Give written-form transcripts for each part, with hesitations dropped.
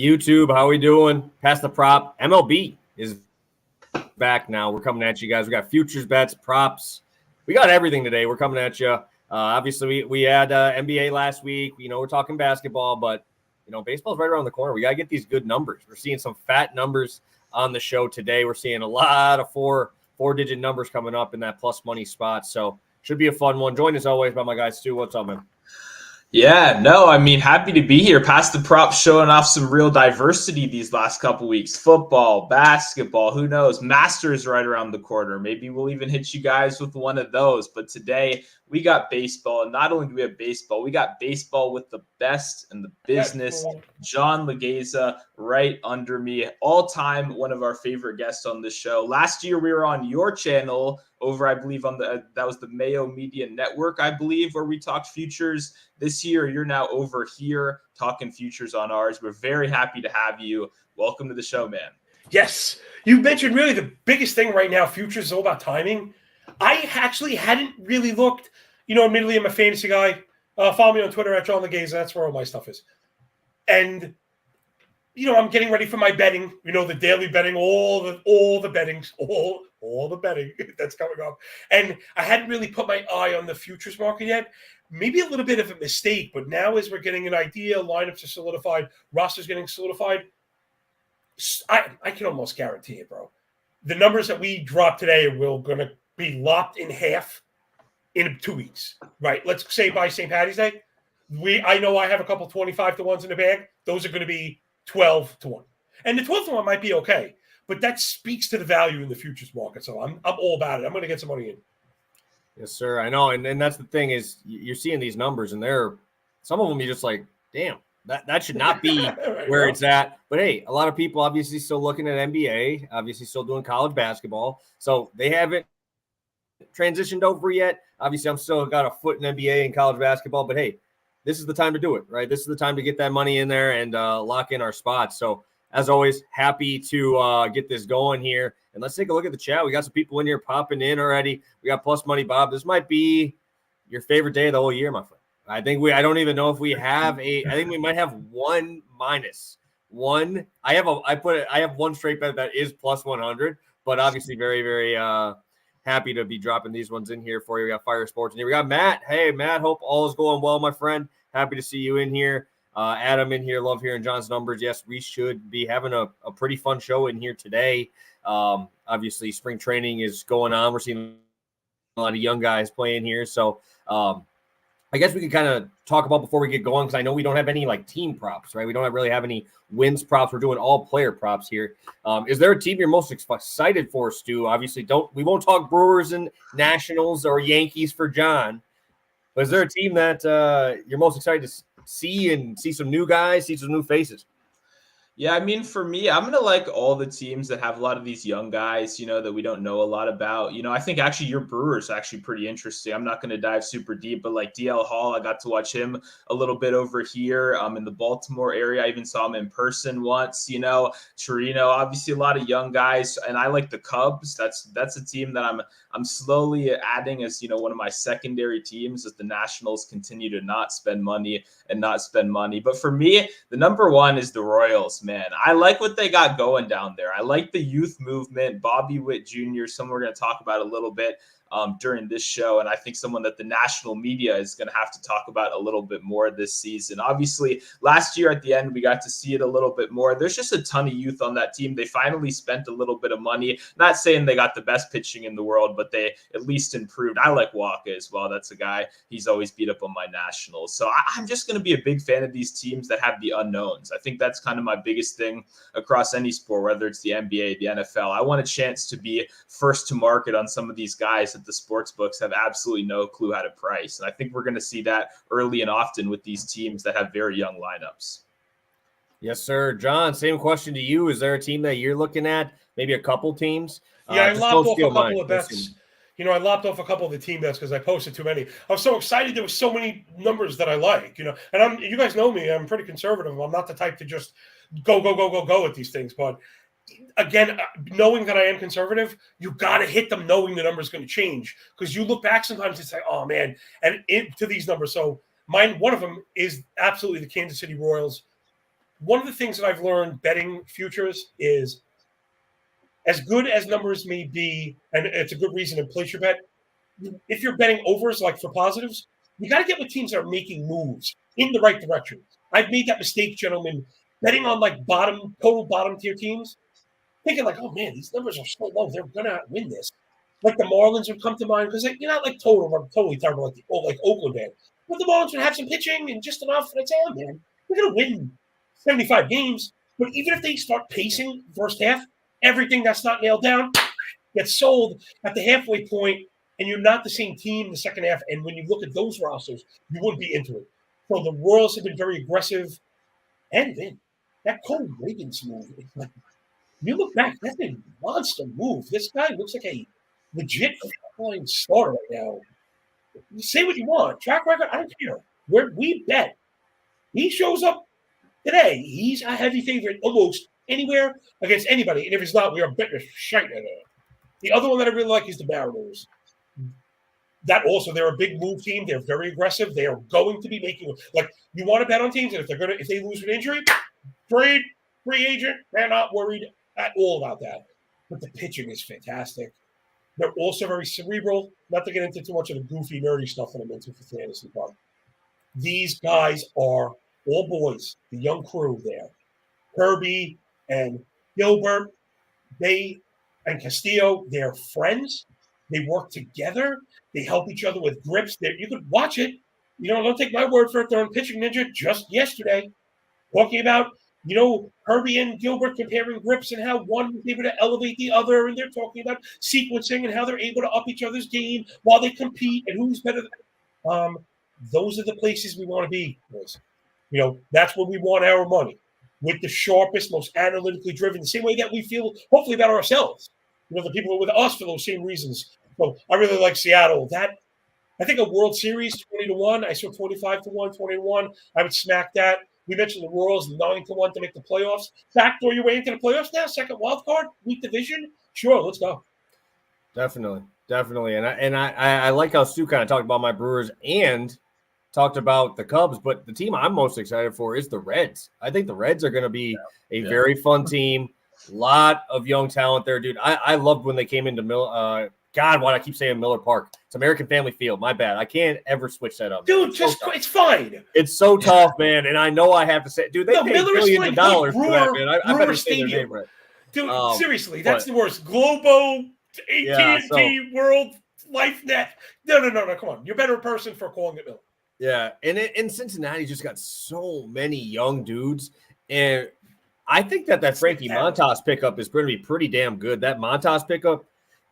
YouTube, how we doing? Pass the prop. MLB is back now. We're coming at you guys. We got futures bets, props. We got everything today. We're coming at you. Obviously, we had NBA last week. We're talking basketball, but, baseball's right around the corner. We got to get these good numbers. We're seeing some fat numbers on the show today. We're seeing a lot of four-digit numbers coming up in that plus money spot. So should be a fun one. Joined as always by my guy, Stu. What's up, man? Yeah, no, happy to be here. Pass the prop, showing off some real diversity these last couple weeks. Football, basketball, who knows? Masters right around the corner. Maybe we'll even hit you guys with one of those. But today we got baseball. And not only do we have baseball, we got baseball with the best in the business. John Leghezza right under me. All time, one of our favorite guests on this show. Last year we were on your channel over, I believe, on that was the Mayo Media Network, I believe, where we talked futures. This year, you're now over here talking futures on ours. We're very happy to have you. Welcome to the show, man. Yes. You mentioned really the biggest thing right now, futures is all about timing. I actually hadn't really looked, admittedly I'm a fantasy guy. Follow me on Twitter at John Leghezza. That's where all my stuff is. And, I'm getting ready for my betting, the daily betting, all the bettings, all the betting that's coming up. And I hadn't really put my eye on the futures market yet. Maybe a little bit of a mistake, but now as we're getting an idea, lineups are solidified, rosters getting solidified, I can almost guarantee it, bro. The numbers that we drop today will going to be lopped in half in 2 weeks, right? Let's say by St. Paddy's Day. I know I have a couple 25 to 1s in the bag. Those are going to be 12 to 1. And the 12 to 1 might be okay, but that speaks to the value in the futures market. So I'm all about it. I'm going to get some money in. Yes, sir. I know. And that's the thing is you're seeing these numbers and some of them you're just like, damn, that should not be right, where it's at. But hey, a lot of people obviously still looking at NBA, obviously still doing college basketball. So they haven't transitioned over yet. Obviously, I'm still got a foot in NBA and college basketball, but hey, this is the time to do it, right? This is the time to get that money in there and lock in our spots. So as always, happy to get this going here. And let's take a look at the chat. We got some people in here popping in already. We got Plus Money Bob. This might be your favorite day of the whole year, my friend. I don't even know if we have I think we might have one minus one. I have one straight bet that is plus 100, but obviously very, very happy to be dropping these ones in here for you. We got Fire Sports in here. We got Matt. Hey, Matt, hope all is going well, my friend. Happy to see you in here. Adam in here. Love hearing John's numbers. Yes, we should be having a pretty fun show in here today. Obviously, spring training is going on. We're seeing a lot of young guys playing here. So I guess we could kind of talk about before we get going, because I know we don't have any team props, right? We don't really have any wins props. We're doing all player props here. Is there a team you're most excited for, Stu? Obviously, we won't talk Brewers and Nationals or Yankees for John. But is there a team that you're most excited to see some new guys, see some new faces? Yeah, for me, I'm going to like all the teams that have a lot of these young guys, that we don't know a lot about. I think actually your Brewers actually pretty interesting. I'm not going to dive super deep, but DL Hall, I got to watch him a little bit over here in the Baltimore area. I even saw him in person once, Torino, obviously a lot of young guys. And I like the Cubs. That's a team that I'm slowly adding as, one of my secondary teams as the Nationals continue to not spend money. But for me, the number one is the Royals. Man, I like what they got going down there. I like the youth movement. Bobby Witt Jr., someone we're going to talk about a little bit during this show, and I think someone that the national media is going to have to talk about a little bit more this season. Obviously, last year at the end, we got to see it a little bit more. There's just a ton of youth on that team. They finally spent a little bit of money. Not saying they got the best pitching in the world, but they at least improved. I like Walker as well. That's a guy. He's always beat up on my Nationals. So I'm just going to be a big fan of these teams that have the unknowns. I think that's kind of my biggest thing across any sport, whether it's the NBA, the NFL. I want a chance to be first to market on some of these guys that the sports books have absolutely no clue how to price. And I think we're going to see that early and often with these teams that have very young lineups. Yes, sir. John, same question to you. Is there a team that you're looking at? Maybe a couple teams? Yeah, I lopped off a couple of bets. I lopped off a couple of the team bets because I posted too many. I was so excited. There were so many numbers that I like, and you guys know me. I'm pretty conservative. I'm not the type to just go at these things. But again, knowing that I am conservative, you got to hit them knowing the number is going to change, because you look back sometimes and say, oh, man, and to these numbers. So one of them is absolutely the Kansas City Royals. one of the things that I've learned betting futures is, as good as numbers may be, and it's a good reason to place your bet, if you're betting overs like for positives, you got to get with teams that are making moves in the right direction. I've made that mistake, gentlemen, betting on like total bottom tier teams, thinking like, oh man, these numbers are so low, they're gonna win this. Like the Marlins would come to mind because you're not like totally terrible like Oakland band, but the Marlins would have some pitching and just enough, and I'd say, oh man, they're gonna win 75 games. But even if they start pacing the first half, everything that's not nailed down gets sold at the halfway point, and you're not the same team in the second half. And when you look at those rosters, you wouldn't be into it. So the Royals have been very aggressive. And then that Cole Wiggins move, like, you look back, that's a monster move. This guy looks like a legit flying star right now. You say what you want. Track record, I don't care. We bet. He shows up today. He's a heavy favorite almost anywhere against anybody. And if he's not, we are betting a shite at it. The other one that I really like is the Mariners. That also, they're a big move team. They're very aggressive. They are going to be making, like, you want to bet on teams, and if they lose an injury, trade, free agent, they're not worried at all about that. But the pitching is fantastic. They're also very cerebral. Not to get into too much of the goofy, nerdy stuff that I'm into for fantasy, but these guys are all boys, the young crew there. Kirby and Gilbert, and Castillo, they're friends. They work together. They help each other with grips. You could watch it. Don't take my word for it. They're on Pitching Ninja just yesterday talking about, Kirby and Gilbert comparing grips and how one was able to elevate the other. And they're talking about sequencing and how they're able to up each other's game while they compete and who's better. Those are the places we want to be, boys. That's where we want our money, with the sharpest, most analytically driven, the same way that we feel, hopefully, about ourselves. The people who are with us for those same reasons. So I really like Seattle. I think a World Series 20-1. I saw 25-1, 20-1. I would smack that. We mentioned the Royals 9-1 to make the playoffs. Backdoor your way into the playoffs now. Second wild card, weak division. Sure, let's go. Definitely. And I like how Stu kind of talked about my Brewers and talked about the Cubs, but the team I'm most excited for is the Reds. I think the Reds are going to be a very fun team. Lot of young talent there, dude. I loved when they came into God, why do I keep saying Miller Park? It's American Family Field. My bad. I can't ever switch that up. Dude, it's fine. It's so tough, man. And I know I have to say, dude, they paid billions of dollars for that, man. I better say their name right. Dude, seriously, that's the worst. Globo, AT&T, World, LifeNet. No, come on. You're a better person for calling it Miller. Yeah, and Cincinnati just got so many young dudes, and I think that Frankie Montas pickup is going to be pretty damn good. That Montas pickup,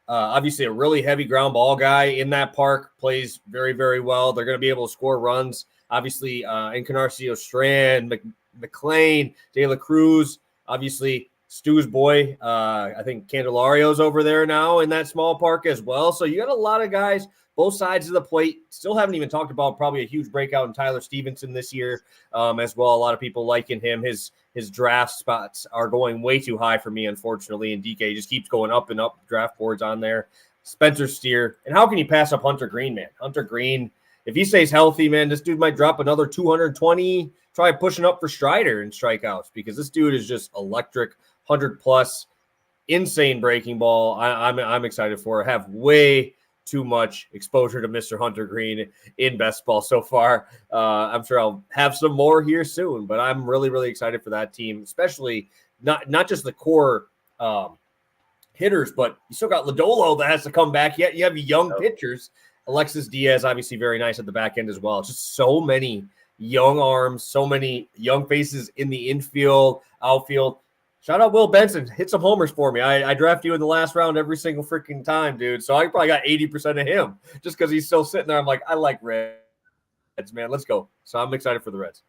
obviously a really heavy ground ball guy in that park, plays very, very well. They're going to be able to score runs. Obviously, Encarnacio Strand, McLean, De La Cruz, obviously Stu's boy. I think Candelario's over there now in that small park as well. So you got a lot of guys both sides of the plate. Still haven't even talked about probably a huge breakout in Tyler Stevenson this year as well. A lot of people liking him. His draft spots are going way too high for me, unfortunately, and DK just keeps going up and up draft boards on there. Spencer Steer. And how can you pass up Hunter Green, man? Hunter Green, if he stays healthy, man, this dude might drop another 220, try pushing up for Strider in strikeouts, because this dude is just electric, 100-plus, insane breaking ball. I'm excited for it. I have way too much exposure to Mr. Hunter Green in best ball so far. I'm sure I'll have some more here soon, but I'm really, really excited for that team, especially not just the core hitters, but you still got Lodolo that has to come back yet. You have young pitchers. Alexis Diaz, obviously very nice at the back end as well. It's just so many young arms, so many young faces in the infield, outfield. Shout out Will Benson. Hit some homers for me. I draft you in the last round every single freaking time, dude. So I probably got 80% of him just because he's still sitting there. I'm like, I like Reds, man. Let's go. So I'm excited for the Reds.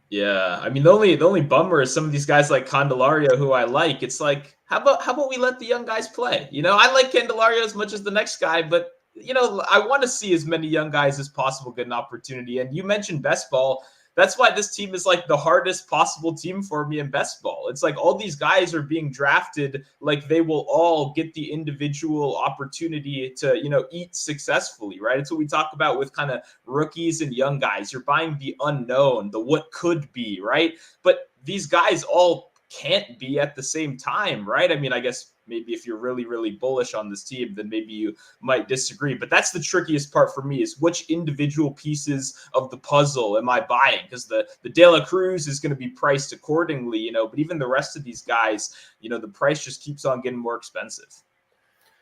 Yeah. I mean, the only bummer is some of these guys like Candelario, who I like. It's like, how about we let the young guys play? I like Candelario as much as the next guy, but I want to see as many young guys as possible get an opportunity. And you mentioned best ball. That's why this team is like the hardest possible team for me in best ball. It's like all these guys are being drafted like they will all get the individual opportunity to, eat successfully, right? It's what we talk about with kind of rookies and young guys. You're buying the unknown, the what could be, right? But these guys all can't be at the same time, right? I mean, I guess maybe if you're really, really bullish on this team, then maybe you might disagree. But that's the trickiest part for me, is which individual pieces of the puzzle am I buying? Because the De La Cruz is going to be priced accordingly, you know, but even the rest of these guys, you know, the price just keeps on getting more expensive.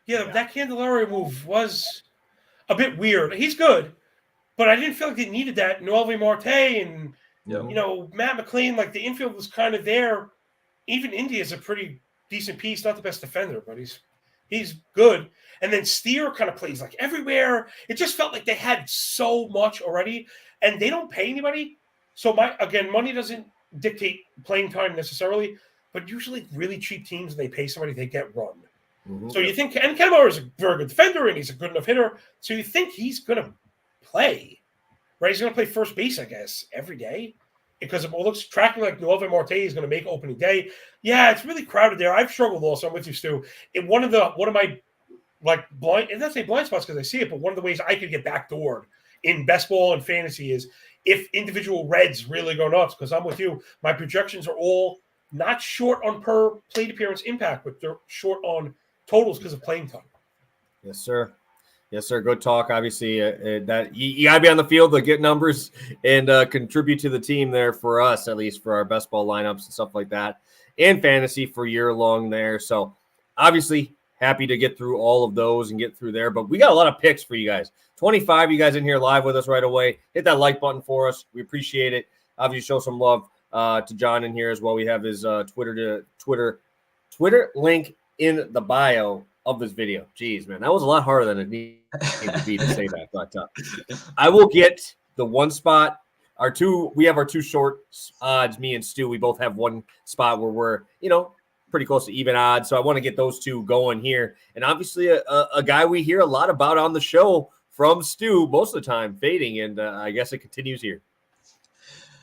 Yeah, that Candelario move was a bit weird. He's good, but I didn't feel like they needed that. Noelvi Marte and, you know, Matt McLean, like the infield was kind of there. Even India is a pretty decent piece, not the best defender, but he's good. And then Steer kind of plays like everywhere. It just felt like they had so much already, and they don't pay anybody. So money doesn't dictate playing time necessarily, but usually really cheap teams, they pay somebody, they get run. Mm-hmm. So you think, and Kemar is a very good defender, and he's a good enough hitter. So you think he's going to play, right? He's going to play first base, I guess, every day. Because it looks tracking like Noelvi Marte is going to make opening day. Yeah, it's really crowded there. I've struggled also. I'm with you, Stu. One of my like blind, and that's a blind spots because I see it, but one of the ways I could get backdoored in best ball and fantasy is if individual Reds really go nuts. Because I'm with you. My projections are all not short on per plate appearance impact, but they're short on totals because of playing time. Yes, sir. Yes, sir. Good talk. Obviously, that you got to be on the field to get numbers and contribute to the team there for us, at least for our best ball lineups and stuff like that, and fantasy for year long there. So, obviously, happy to get through all of those and get through there. But we got a lot of picks for you guys. 25, you guys in here live with us right away. Hit that like button for us. We appreciate it. Obviously, show some love to John in here as well. We have his Twitter link in the bio of this video. Jeez, man, that was a lot harder than it needed to be to say that. But I will get the one spot. We have our two short odds, me and Stu. We both have one spot where we're, you know, pretty close to even odds. So I want to get those two going here. And obviously a guy we hear a lot about on the show from Stu most of the time, fading. And I guess it continues here.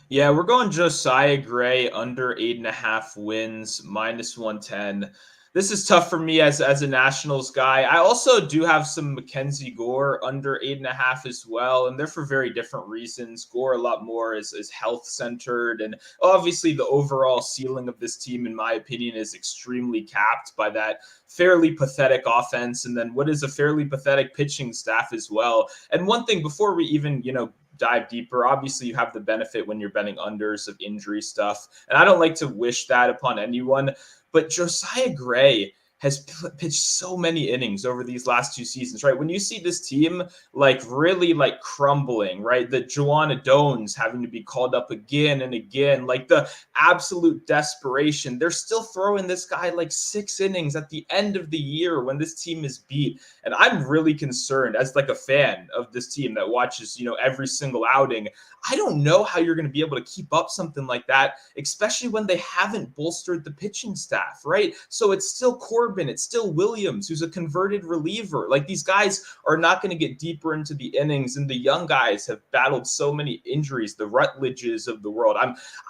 Yeah, we're going Josiah Gray under 8.5 wins, -110. This is tough for me as a Nationals guy. I also do have some Mackenzie Gore under 8.5 as well, and they're for very different reasons. Gore a lot more is health centered, and obviously the overall ceiling of this team, in my opinion, is extremely capped by that fairly pathetic offense, and then what is a fairly pathetic pitching staff as well. And one thing before we even, you know, dive deeper, obviously you have the benefit when you're betting unders of injury stuff, and I don't like to wish that upon anyone. But Josiah Gray has pitched so many innings over these last two seasons, right? When you see this team like really like crumbling, right? The Joanna Dones having to be called up again and again, like the absolute desperation. They're still throwing this guy like 6 innings at the end of the year when this team is beat. And I'm really concerned as like a fan of this team that watches, you know, every single outing. I don't know how you're going to be able to keep up something like that, especially when they haven't bolstered the pitching staff, right? So it's still Corbin, it's still Williams, who's a converted reliever. Like these guys are not going to get deeper into the innings, and the young guys have battled so many injuries, the Rutledges of the world.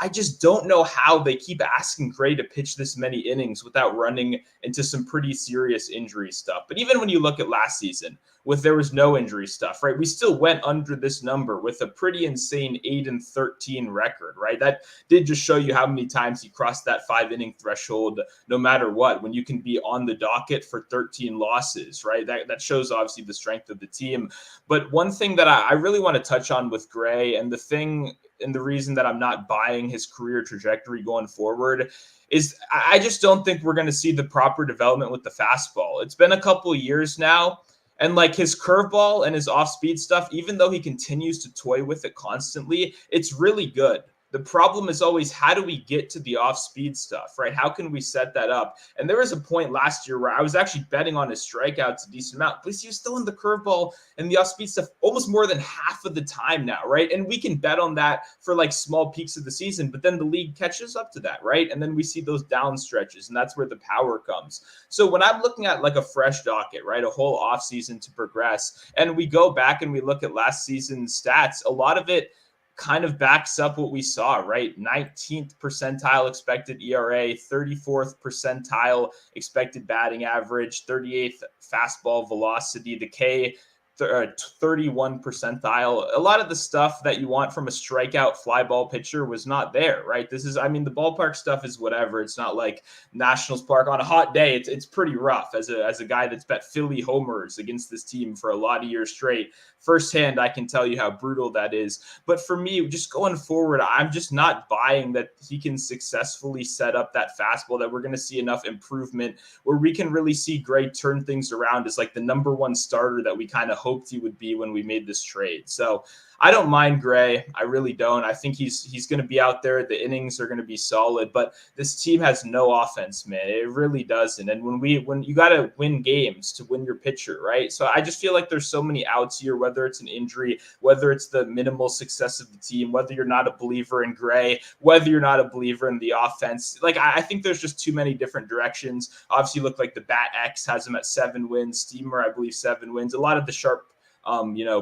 I just don't know how they keep asking Gray to pitch this many innings without running into some pretty serious injury stuff. But even when you look at last season, there was no injury stuff, right? We still went under this number with a pretty insane 8-13 record, right? That did just show you how many times he crossed that 5-inning threshold, no matter what, when you can be on the docket for 13 losses, right? That shows obviously the strength of the team. But one thing that I really want to touch on with Gray, and the reason that I'm not buying his career trajectory going forward, is I just don't think we're going to see the proper development with the fastball. It's been a couple of years now. And like his curveball and his off-speed stuff, even though he continues to toy with it constantly, it's really good. The problem is always, how do we get to the off-speed stuff, right? How can we set that up? And there was a point last year where I was actually betting on his strikeouts a decent amount, but he was still in the curveball and the off-speed stuff almost more than half of the time now, right? And we can bet on that for like small peaks of the season, but then the league catches up to that, right? And then we see those down stretches, and that's where the power comes. So when I'm looking at like a fresh docket, right, a whole offseason to progress, and we go back and we look at last season's stats, a lot of it kind of backs up what we saw, right? 19th percentile expected ERA, 34th percentile expected batting average, 38th fastball velocity. The K 31 percentile. A lot of the stuff that you want from a strikeout fly ball pitcher was not there, right? This is, I mean, the ballpark stuff is whatever. It's not like Nationals Park on a hot day. It's pretty rough as a guy that's bet Philly homers against this team for a lot of years straight. Firsthand, I can tell you how brutal that is. But for me, just going forward, I'm just not buying that he can successfully set up that fastball, that we're going to see enough improvement where we can really see Gray turn things around as like the number one starter that we kind of hoped he would be when we made this trade. So I don't mind Gray. I really don't. I think he's going to be out there. The innings are going to be solid, but this team has no offense, man. It really doesn't. And when you got to win games to win your pitcher, right? So I just feel like there's so many outs here, whether it's an injury, whether it's the minimal success of the team, whether you're not a believer in Gray, whether you're not a believer in the offense. Like, I think there's just too many different directions. Obviously, look like the Bat X has him at 7 wins. Steamer, I believe, 7 wins. A lot of the sharp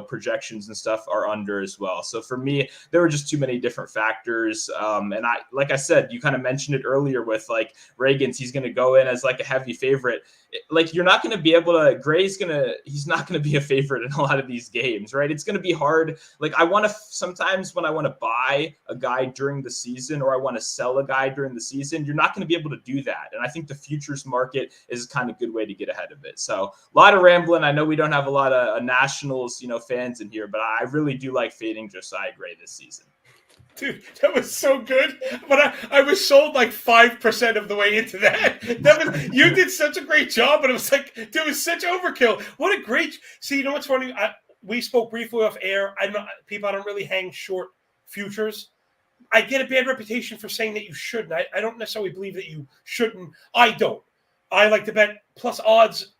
projections and stuff are under as well. So for me, there were just too many different factors. And like I said, you kind of mentioned it earlier with like Reagan's, he's going to go in as like a heavy favorite. Like, you're not going to be able to, he's not going to be a favorite in a lot of these games, right? It's going to be hard. Like, sometimes when I want to buy a guy during the season or I want to sell a guy during the season, you're not going to be able to do that. And I think the futures market is kind of a good way to get ahead of it. So a lot of rambling. I know we don't have a lot of Nationals, fans in here, but I really do like fading Josiah Gray this season. Dude, that was so good. But I was sold like 5% of the way into that. You did such a great job, but it was like, there was such overkill. What a great. See, you know what's funny? We spoke briefly off air. I don't really hang short futures. I get a bad reputation for saying that you shouldn't. I don't necessarily believe that you shouldn't. I don't. I like to bet plus odds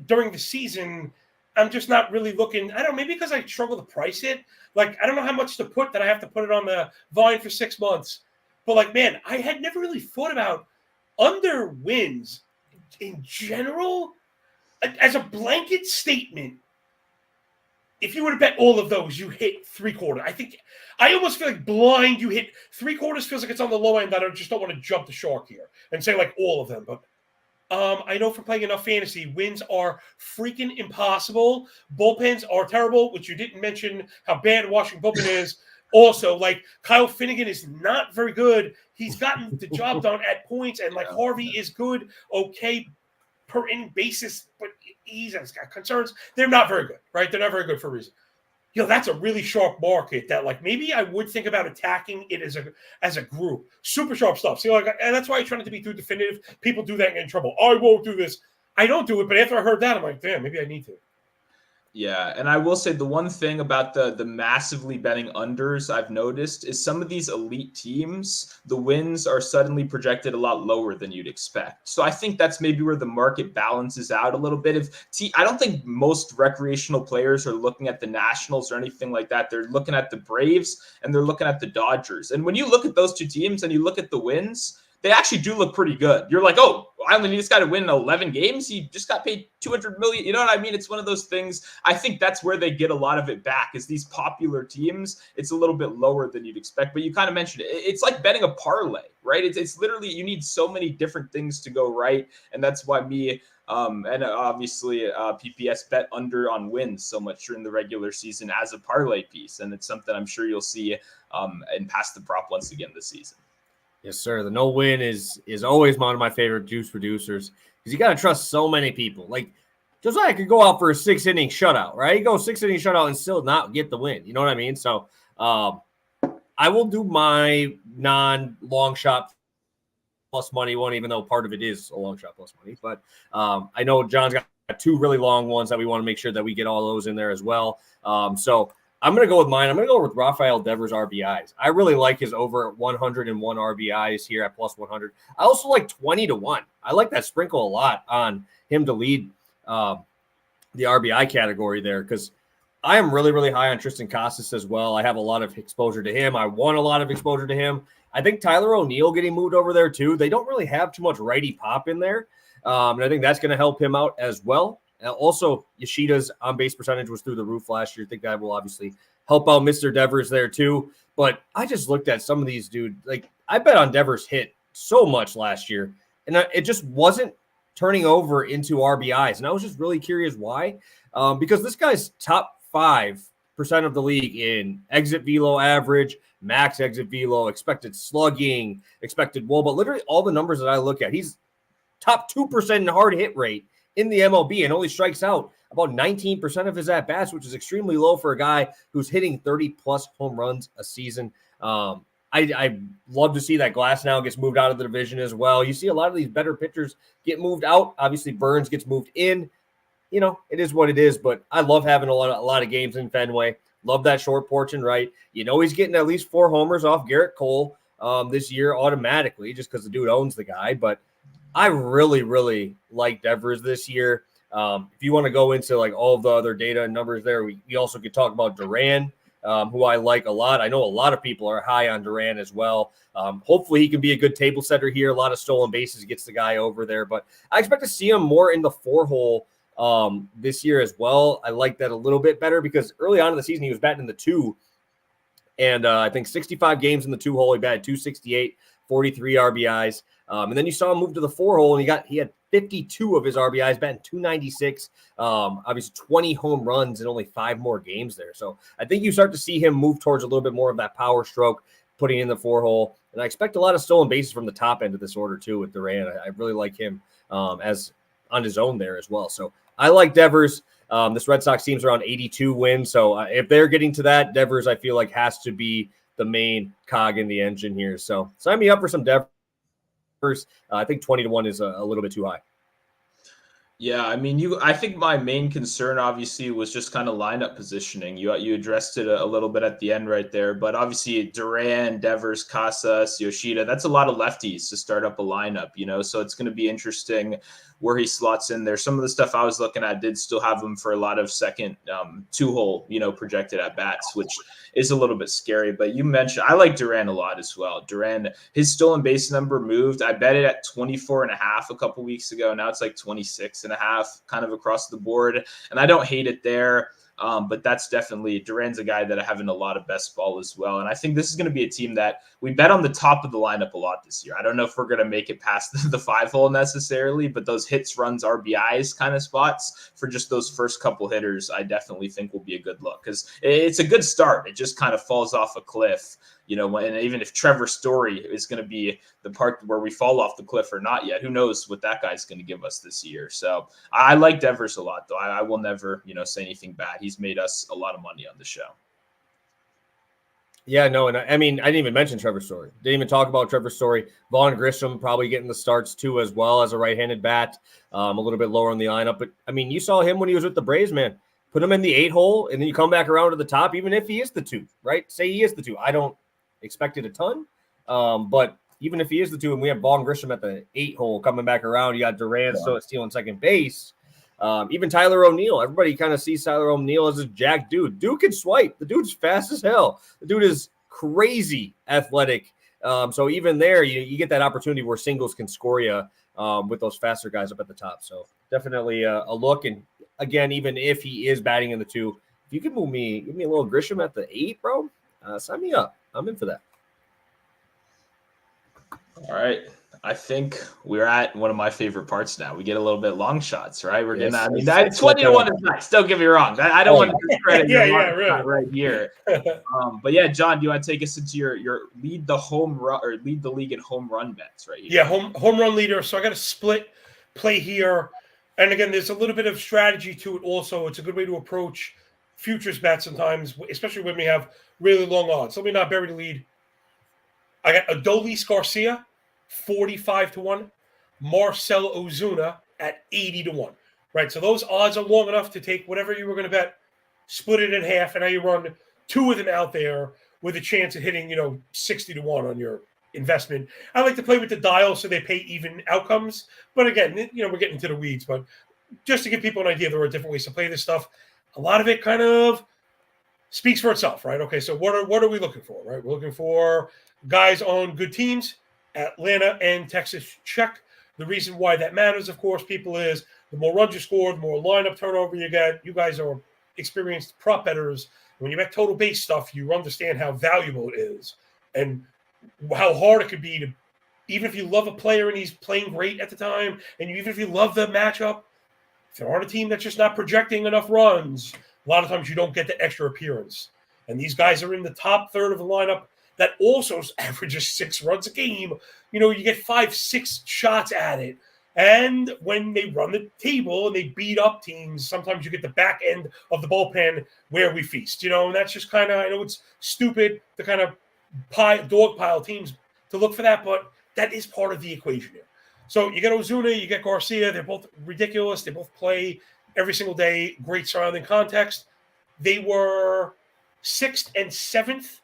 during the season. I'm just not really looking. I don't know, maybe because I struggle to price it. Like, I don't know how much to put that I have to put it on the volume for 6 months. But, like, man, I had never really thought about under wins in general as a blanket statement. If you were to bet all of those, you hit 3/4. I almost feel like blind you hit 3/4 feels like it's on the low end. I just don't want to jump the shark here and say, like, all of them. But I know from playing enough fantasy, wins are freaking impossible. Bullpens are terrible, which you didn't mention how bad Washington bullpen is. Also, like, Kyle Finnegan is not very good. He's gotten the job done at points, and like Harvey is good, okay, per inning basis, but he's got concerns. They're not very good, right? They're not very good for a reason. That's a really sharp market that, like, maybe I would think about attacking it as a group. Super sharp stuff. See, like, and that's why I try not to be too definitive. People do that and get in trouble. I won't do this. I don't do it, but after I heard that, I'm like, damn, maybe I need to. Yeah, and I will say the one thing about the massively betting unders I've noticed is some of these elite teams, the wins are suddenly projected a lot lower than you'd expect. So I think that's maybe where the market balances out a little bit. I don't think most recreational players are looking at the Nationals or anything like that. They're looking at the Braves and they're looking at the Dodgers. And when you look at those two teams and you look at the wins, they actually do look pretty good. You're like, oh, I only need this guy to win 11 games. He just got paid $200 million. You know what I mean? It's one of those things. I think that's where they get a lot of it back is these popular teams. It's a little bit lower than you'd expect, but you kind of mentioned it. It's like betting a parlay, right? It's literally, you need so many different things to go right. And that's why me and obviously PPS bet under on wins so much during the regular season as a parlay piece. And it's something I'm sure you'll see and pass the prop once again this season. Yes, sir. The no win is always one of my favorite juice producers because you got to trust so many people. Like, Josiah could go out for a 6-inning shutout, right? He goes 6-inning shutout and still not get the win. You know what I mean? So I will do my non-long shot plus money one, even though part of it is a long shot plus money. But I know John's got 2 really long ones that we want to make sure that we get all those in there as well. So I'm going to go with mine. I'm going to go with Rafael Devers RBIs. I really like his over 101 RBIs here at plus 100. I also like 20-1. I like that sprinkle a lot on him to lead the RBI category there because I am really, really high on Tristan Casas as well. I have a lot of exposure to him. I want a lot of exposure to him. I think Tyler O'Neill getting moved over there too. They don't really have too much righty pop in there. And I think that's going to help him out as well. Also, Yoshida's on-base percentage was through the roof last year. I think that will obviously help out Mr. Devers there too. But I just looked at some of these, dude. Like, I bet on Devers hit so much last year, and it just wasn't turning over into RBIs. And I was just really curious why. because this guy's top 5% of the league in exit velo average, max exit velo, expected slugging, expected WOBA, literally all the numbers that I look at. He's top 2% in hard hit rate in the MLB and only strikes out about 19% of his at-bats, which is extremely low for a guy who's hitting 30-plus home runs a season. I love to see that Glass now gets moved out of the division as well. You see a lot of these better pitchers get moved out. Obviously, Burns gets moved in. You know, it is what it is, but I love having a lot of games in Fenway. Love that short porch and right. You know he's getting at least 4 homers off Garrett Cole this year automatically just because the dude owns the guy. But I really, really like Devers this year. If you want to go into like all of the other data and numbers there, we also could talk about Duran, who I like a lot. I know a lot of people are high on Duran as well. Hopefully he can be a good table setter here. A lot of stolen bases gets the guy over there, but I expect to see him more in the 4-hole this year as well. I like that a little bit better because early on in the season, he was batting in the 2. And I think 65 games in the 2-hole, he batted 268, 43 RBIs. And then you saw him move to the 4-hole, and he had 52 of his RBIs, batting 296. Obviously 20 home runs and only 5 more games there. So I think you start to see him move towards a little bit more of that power stroke, putting in the 4-hole. And I expect a lot of stolen bases from the top end of this order too with Duran. I really like him as on his own there as well. So I like Devers. This Red Sox team's around 82 wins. So if they're getting to that, Devers, I feel like, has to be the main cog in the engine here. So sign me up for some Devers. I think 20-1 is a little bit too high. Yeah, I mean, I think my main concern obviously was just kind of lineup positioning. You addressed it a little bit at the end right there, but obviously Duran, Devers, Casas, Yoshida, that's a lot of lefties to start up a lineup, you know, so it's going to be interesting where he slots in there. Some of the stuff I was looking at did still have him for a lot of second 2-hole, you know, projected at bats, which is a little bit scary. But you mentioned, I like Duran a lot as well. Duran, his stolen base number moved. I bet it at 24.5 a couple weeks ago. Now it's like 26.5 kind of across the board. And I don't hate it there. But that's definitely, Duran's a guy that I have in a lot of best ball as well. And I think this is going to be a team that we bet on the top of the lineup a lot this year. I don't know if we're going to make it past the 5-hole necessarily, but those hits, runs, RBIs kind of spots for just those first couple hitters, I definitely think will be a good look because it's a good start. It just kind of falls off a cliff, you know, and even if Trevor Story is going to be the part where we fall off the cliff or not yet, who knows what that guy's going to give us this year. So I like Devers a lot, though. I will never, you know, say anything bad. He's made us a lot of money on the show. Yeah, no, and I mean, I didn't even mention Trevor Story. Didn't even talk about Trevor Story. Vaughn Grissom probably getting the starts too as well as a right-handed bat, a little bit lower in the lineup. But, I mean, you saw him when he was with the Braves, man. Put him in the 8-hole, and then you come back around to the top, even if he is the 2, right? Say he is the 2. I don't expect it a ton, but even if he is the 2 and we have Vaughn Grissom at the 8-hole coming back around, you got Duran still stealing second base. Even Tyler O'Neill. Everybody kind of sees Tyler O'Neill as a jack dude. Dude can swipe. The dude's fast as hell. The dude is crazy athletic. So even there, you get that opportunity where singles can score you with those faster guys up at the top. So definitely a look. And again, even if he is batting in the 2, if you could give me a little Grisham at the 8, bro, sign me up. I'm in for that. All right. I think we're at one of my favorite parts now. We get a little bit long shots, right? We're getting that. I mean, that 20-1 is nice. Don't get me wrong. I don't want to discredit your really. right here. But yeah, John, do you want to take us into your lead the home run or lead the league in home run bets right here? Yeah, home run leader. So I got a split play here. And again, there's a little bit of strategy to it also. It's a good way to approach futures bets sometimes, especially when we have really long odds. Let me not bury the lead. I got Adolis Garcia, 45-1. Marcel Ozuna at 80-1. Right, so those odds are long enough to take whatever you were going to bet, split it in half, and now you run 2 of them out there with a chance of hitting, 60-1 on your investment. I like to play with the dial so they pay even outcomes. But again, we're getting into the weeds. But just to give people an idea, there are different ways to play this stuff. A lot of it kind of speaks for itself, right? Okay, so what are we looking for, right? We're looking for guys on good teams. Atlanta and Texas check. The reason why that matters, of course, people, is the more runs you score, the more lineup turnover you get. You guys are experienced prop bettors. When you bet total base stuff, you understand how valuable it is and how hard it could be to, even if you love a player and he's playing great at the time, and even if you love the matchup, if they're on a team that's just not projecting enough runs, a lot of times you don't get the extra appearance. And these guys are in the top third of the lineup that also averages 6 runs a game. You get 5-6 shots at it. And when they run the table and they beat up teams, sometimes you get the back end of the bullpen where we feast. And that's just kind of, I know it's stupid to kind of dog pile teams to look for that, but that is part of the equation here. So you get Ozuna, you get Garcia. They're both ridiculous. They both play every single day. Great surrounding context. They were 6th and 7th,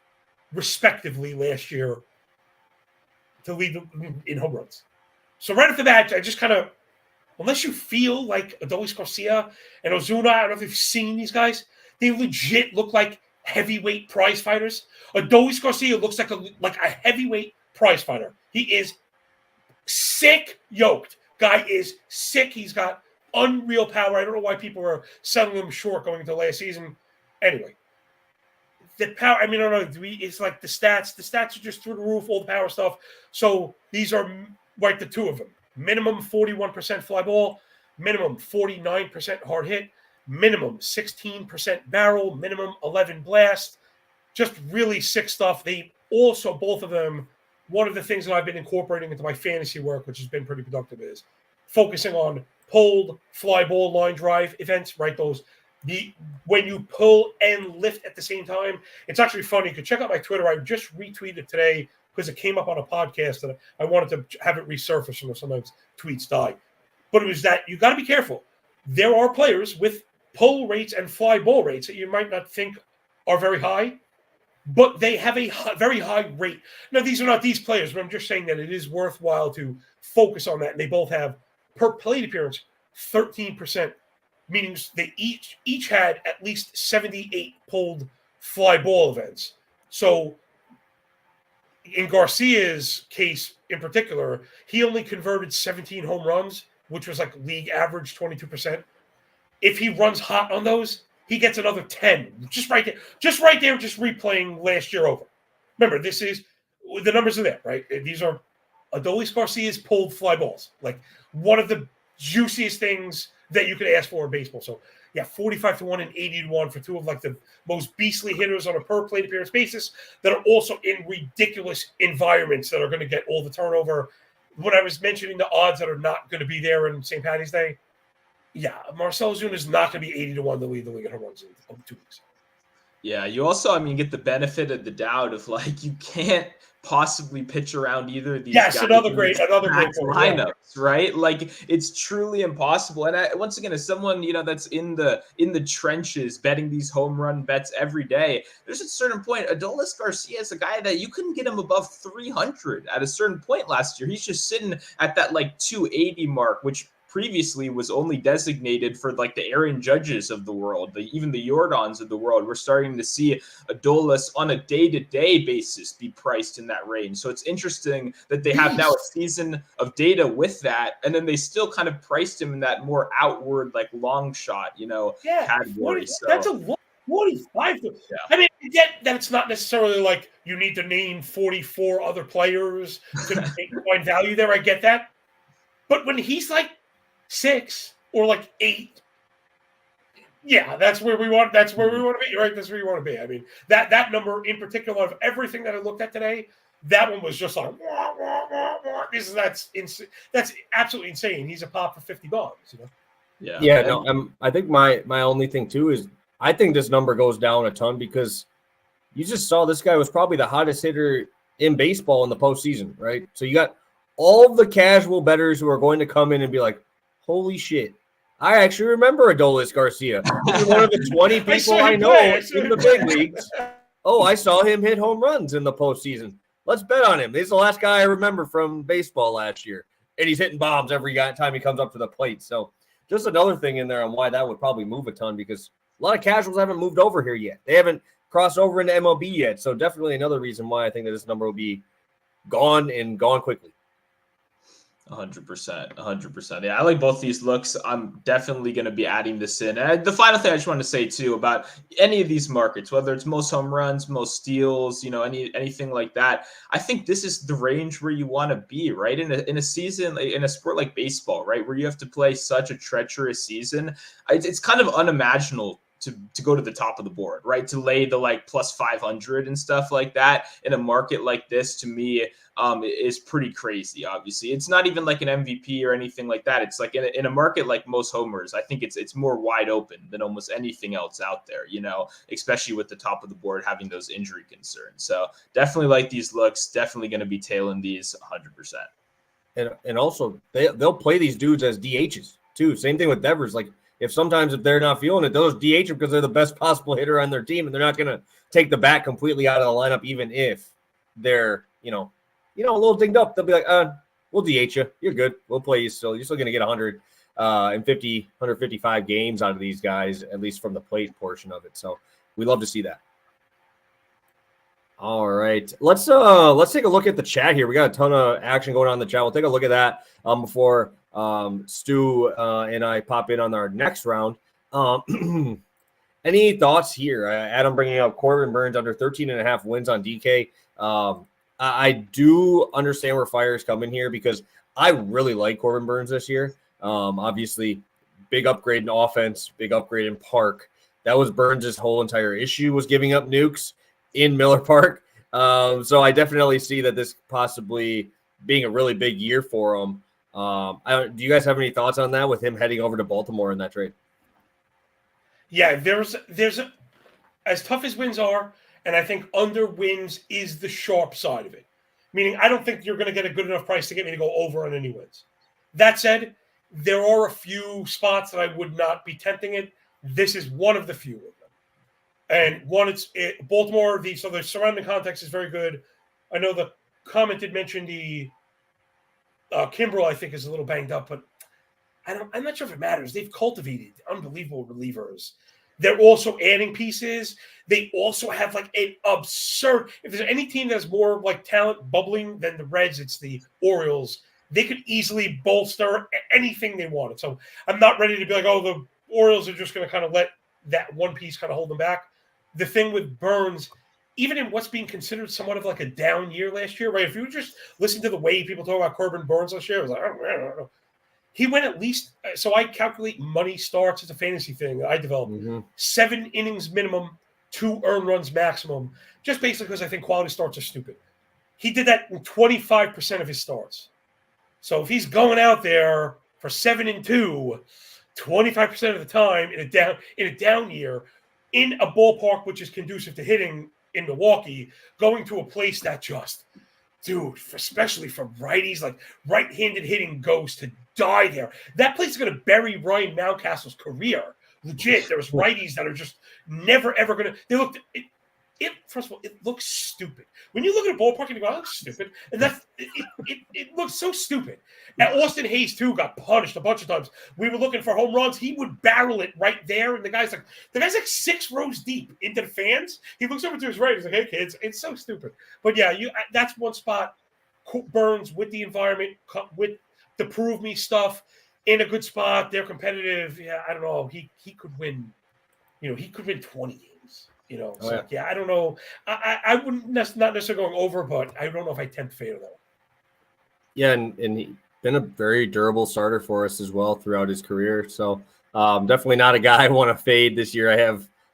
respectively, last year to lead in home runs. So right off the bat, I just kind of, unless you feel like Adolis Garcia and Ozuna, I don't know if you've seen these guys, they legit look like heavyweight prize fighters. Adolis Garcia looks like a heavyweight prize fighter. He is sick yoked. Guy is sick. He's got unreal power. I don't know why people are selling him short going into last season. Anyway, the power, I don't know. It's like the stats. The stats are just through the roof, all the power stuff. So these are like the two of them. Minimum 41% fly ball, minimum 49% hard hit, minimum 16% barrel, minimum 11 blast. Just really sick stuff. They also, both of them, one of the things that I've been incorporating into my fantasy work, which has been pretty productive, is focusing on pulled fly ball line drive events, right? When you pull and lift at the same time. It's actually funny. You can check out my Twitter. I just retweeted today because it came up on a podcast that I wanted to have it resurface. Sometimes tweets die. But it was that you got to be careful. There are players with pull rates and fly ball rates that you might not think are very high, but they have a very high rate. Now, these are not these players, but I'm just saying that it is worthwhile to focus on that. And they both have, per plate appearance, 13%, meaning they each had at least 78 pulled fly ball events. So in Garcia's case in particular, he only converted 17 home runs, which was like league average 22%. If he runs hot on those, he gets another 10. Just right there, just replaying last year over. Remember, the numbers are there, right? These are Adolis Garcia's pulled fly balls. Like one of the juiciest things that you could ask for in baseball. So yeah, 45-1 and 80-1 for two of like the most beastly hitters on a per plate appearance basis that are also in ridiculous environments that are going to get all the turnover. When I was mentioning the odds that are not going to be there in St. Patty's Day, yeah, Marcel Ozuna is not going to be 80-1 to lead the league in home runs in 2 weeks. Yeah, you also, get the benefit of the doubt of like you can't possibly pitch around either of these guys. Another great lineups, right? Like it's truly impossible. And once again, as someone that's in the trenches betting these home run bets every day, there's a certain point. Adolis Garcia is a guy that you couldn't get him above 300 at a certain point last year. He's just sitting at that like 280 mark, which previously was only designated for like the Aaron Judges of the world, even the Jordans of the world. We're starting to see Adolis on a day-to-day basis be priced in that range. So it's interesting that they have now a season of data with that, and then they still kind of priced him in that more outward, like long shot, category. That's a lot. 45. Yeah. I get that it's not necessarily like you need to name 44 other players to find value there. I get that. But when he's like 6 or like 8, yeah, that's where we want to be, right? That's where you want to be. That number in particular of everything that I looked at today, that one was just like that's absolutely insane. He's a pop for 50 bucks, Yeah. No, I think my only thing too is I think this number goes down a ton because you just saw this guy was probably the hottest hitter in baseball in the postseason, right? So you got all the casual bettors who are going to come in and be like, holy shit, I actually remember Adolis Garcia. He's one of the 20 people I know in the big leagues. Oh, I saw him hit home runs in the postseason. Let's bet on him. This is the last guy I remember from baseball last year. And he's hitting bombs every time he comes up to the plate. So just another thing in there on why that would probably move a ton because a lot of casuals haven't moved over here yet. They haven't crossed over into MLB yet. So definitely another reason why I think that this number will be gone quickly. 100%. 100%. Yeah, I like both these looks. I'm definitely going to be adding this in. And the final thing I just want to say too about any of these markets, whether it's most home runs, most steals, anything like that, I think this is the range where you want to be, right? In a season, in a sport like baseball, right, where you have to play such a treacherous season, it's kind of unimaginable to go to the top of the board, right? To lay the like plus 500 and stuff like that in a market like this, to me, is pretty crazy. Obviously, it's not even like an MVP or anything like that. It's like in a market like most homers, I think it's more wide open than almost anything else out there, especially with the top of the board having those injury concerns. So definitely like these looks, definitely going to be tailing these 100%. And also they'll play these dudes as DHs too. Same thing with Devers. Like if they're not feeling it, they'll just DH them because they're the best possible hitter on their team, and they're not going to take the bat completely out of the lineup, even if they're a little dinged up. They'll be like, we'll DH you. You're good. We'll play you still. You're still going to get 155 games out of these guys, at least from the plate portion of it. So we love to see that. All right, let's take a look at the chat here. We got a ton of action going on in the chat. We'll take a look at that before Stu and I pop in on our next round. Any thoughts here? Adam bringing up Corbin Burns under 13.5 wins on DK. I do understand where fire is coming here because I really like Corbin Burns this year. Obviously, big upgrade in offense, big upgrade in park. That was Burns' whole entire issue, was giving up nukes in Miller Park. So I definitely see that this possibly being a really big year for him. Do you guys have any thoughts on that with him heading over to Baltimore in that trade? Yeah, there's as tough as wins are, and I think under wins is the sharp side of it. Meaning, I don't think you're going to get a good enough price to get me to go over on any wins. That said, there are a few spots that I would not be tempting it. This is one of the few of them. And Baltimore, so the surrounding context is very good. I know the comment did mention the Kimbrel, I think, is a little banged up, but I'm not sure if it matters. They've cultivated unbelievable relievers. They're also adding pieces. They also have like an absurd. If there's any team that has more like talent bubbling than the Reds, it's the Orioles. They could easily bolster anything they wanted. So I'm not ready to be like, oh, the Orioles are just going to kind of let that one piece kind of hold them back. The thing with Burns, even in what's being considered somewhat of like a down year last year, right? If you just listen to the way people talk about Corbin Burns last year, it was like, I don't know. He went at least, so I calculate money starts. It's a fantasy thing that I developed. 7 innings minimum, 2 earned runs maximum, just basically because I think quality starts are stupid. He did that in 25% of his starts. So if he's going out there for 7-2, 25% of the time in a down year, in a ballpark which is conducive to hitting in Milwaukee, going to a place that just, dude, especially for righties, like right-handed hitting goes to die there. That place is going to bury Ryan Mountcastle's career. Legit, there's righties that are just never, ever going to – they look – first of all, it looks stupid. When you look at a ballpark and you go, "Oh, that's stupid," and it looks so stupid. And Austin Hayes too got punished a bunch of times. We were looking for home runs; he would barrel it right there, and the guy's like 6 rows deep into the fans. He looks over to his right. He's like, "Hey kids," it's so stupid. But yeah, that's one spot. Burns with the environment, with the prove me stuff, in a good spot. They're competitive. Yeah, I don't know. He could win. He could win 20 games. I don't know. I wouldn't not necessarily going over, but I don't know if I tempt fade on that one. Yeah, and he's been a very durable starter for us as well throughout his career. So definitely not a guy I want to fade this year.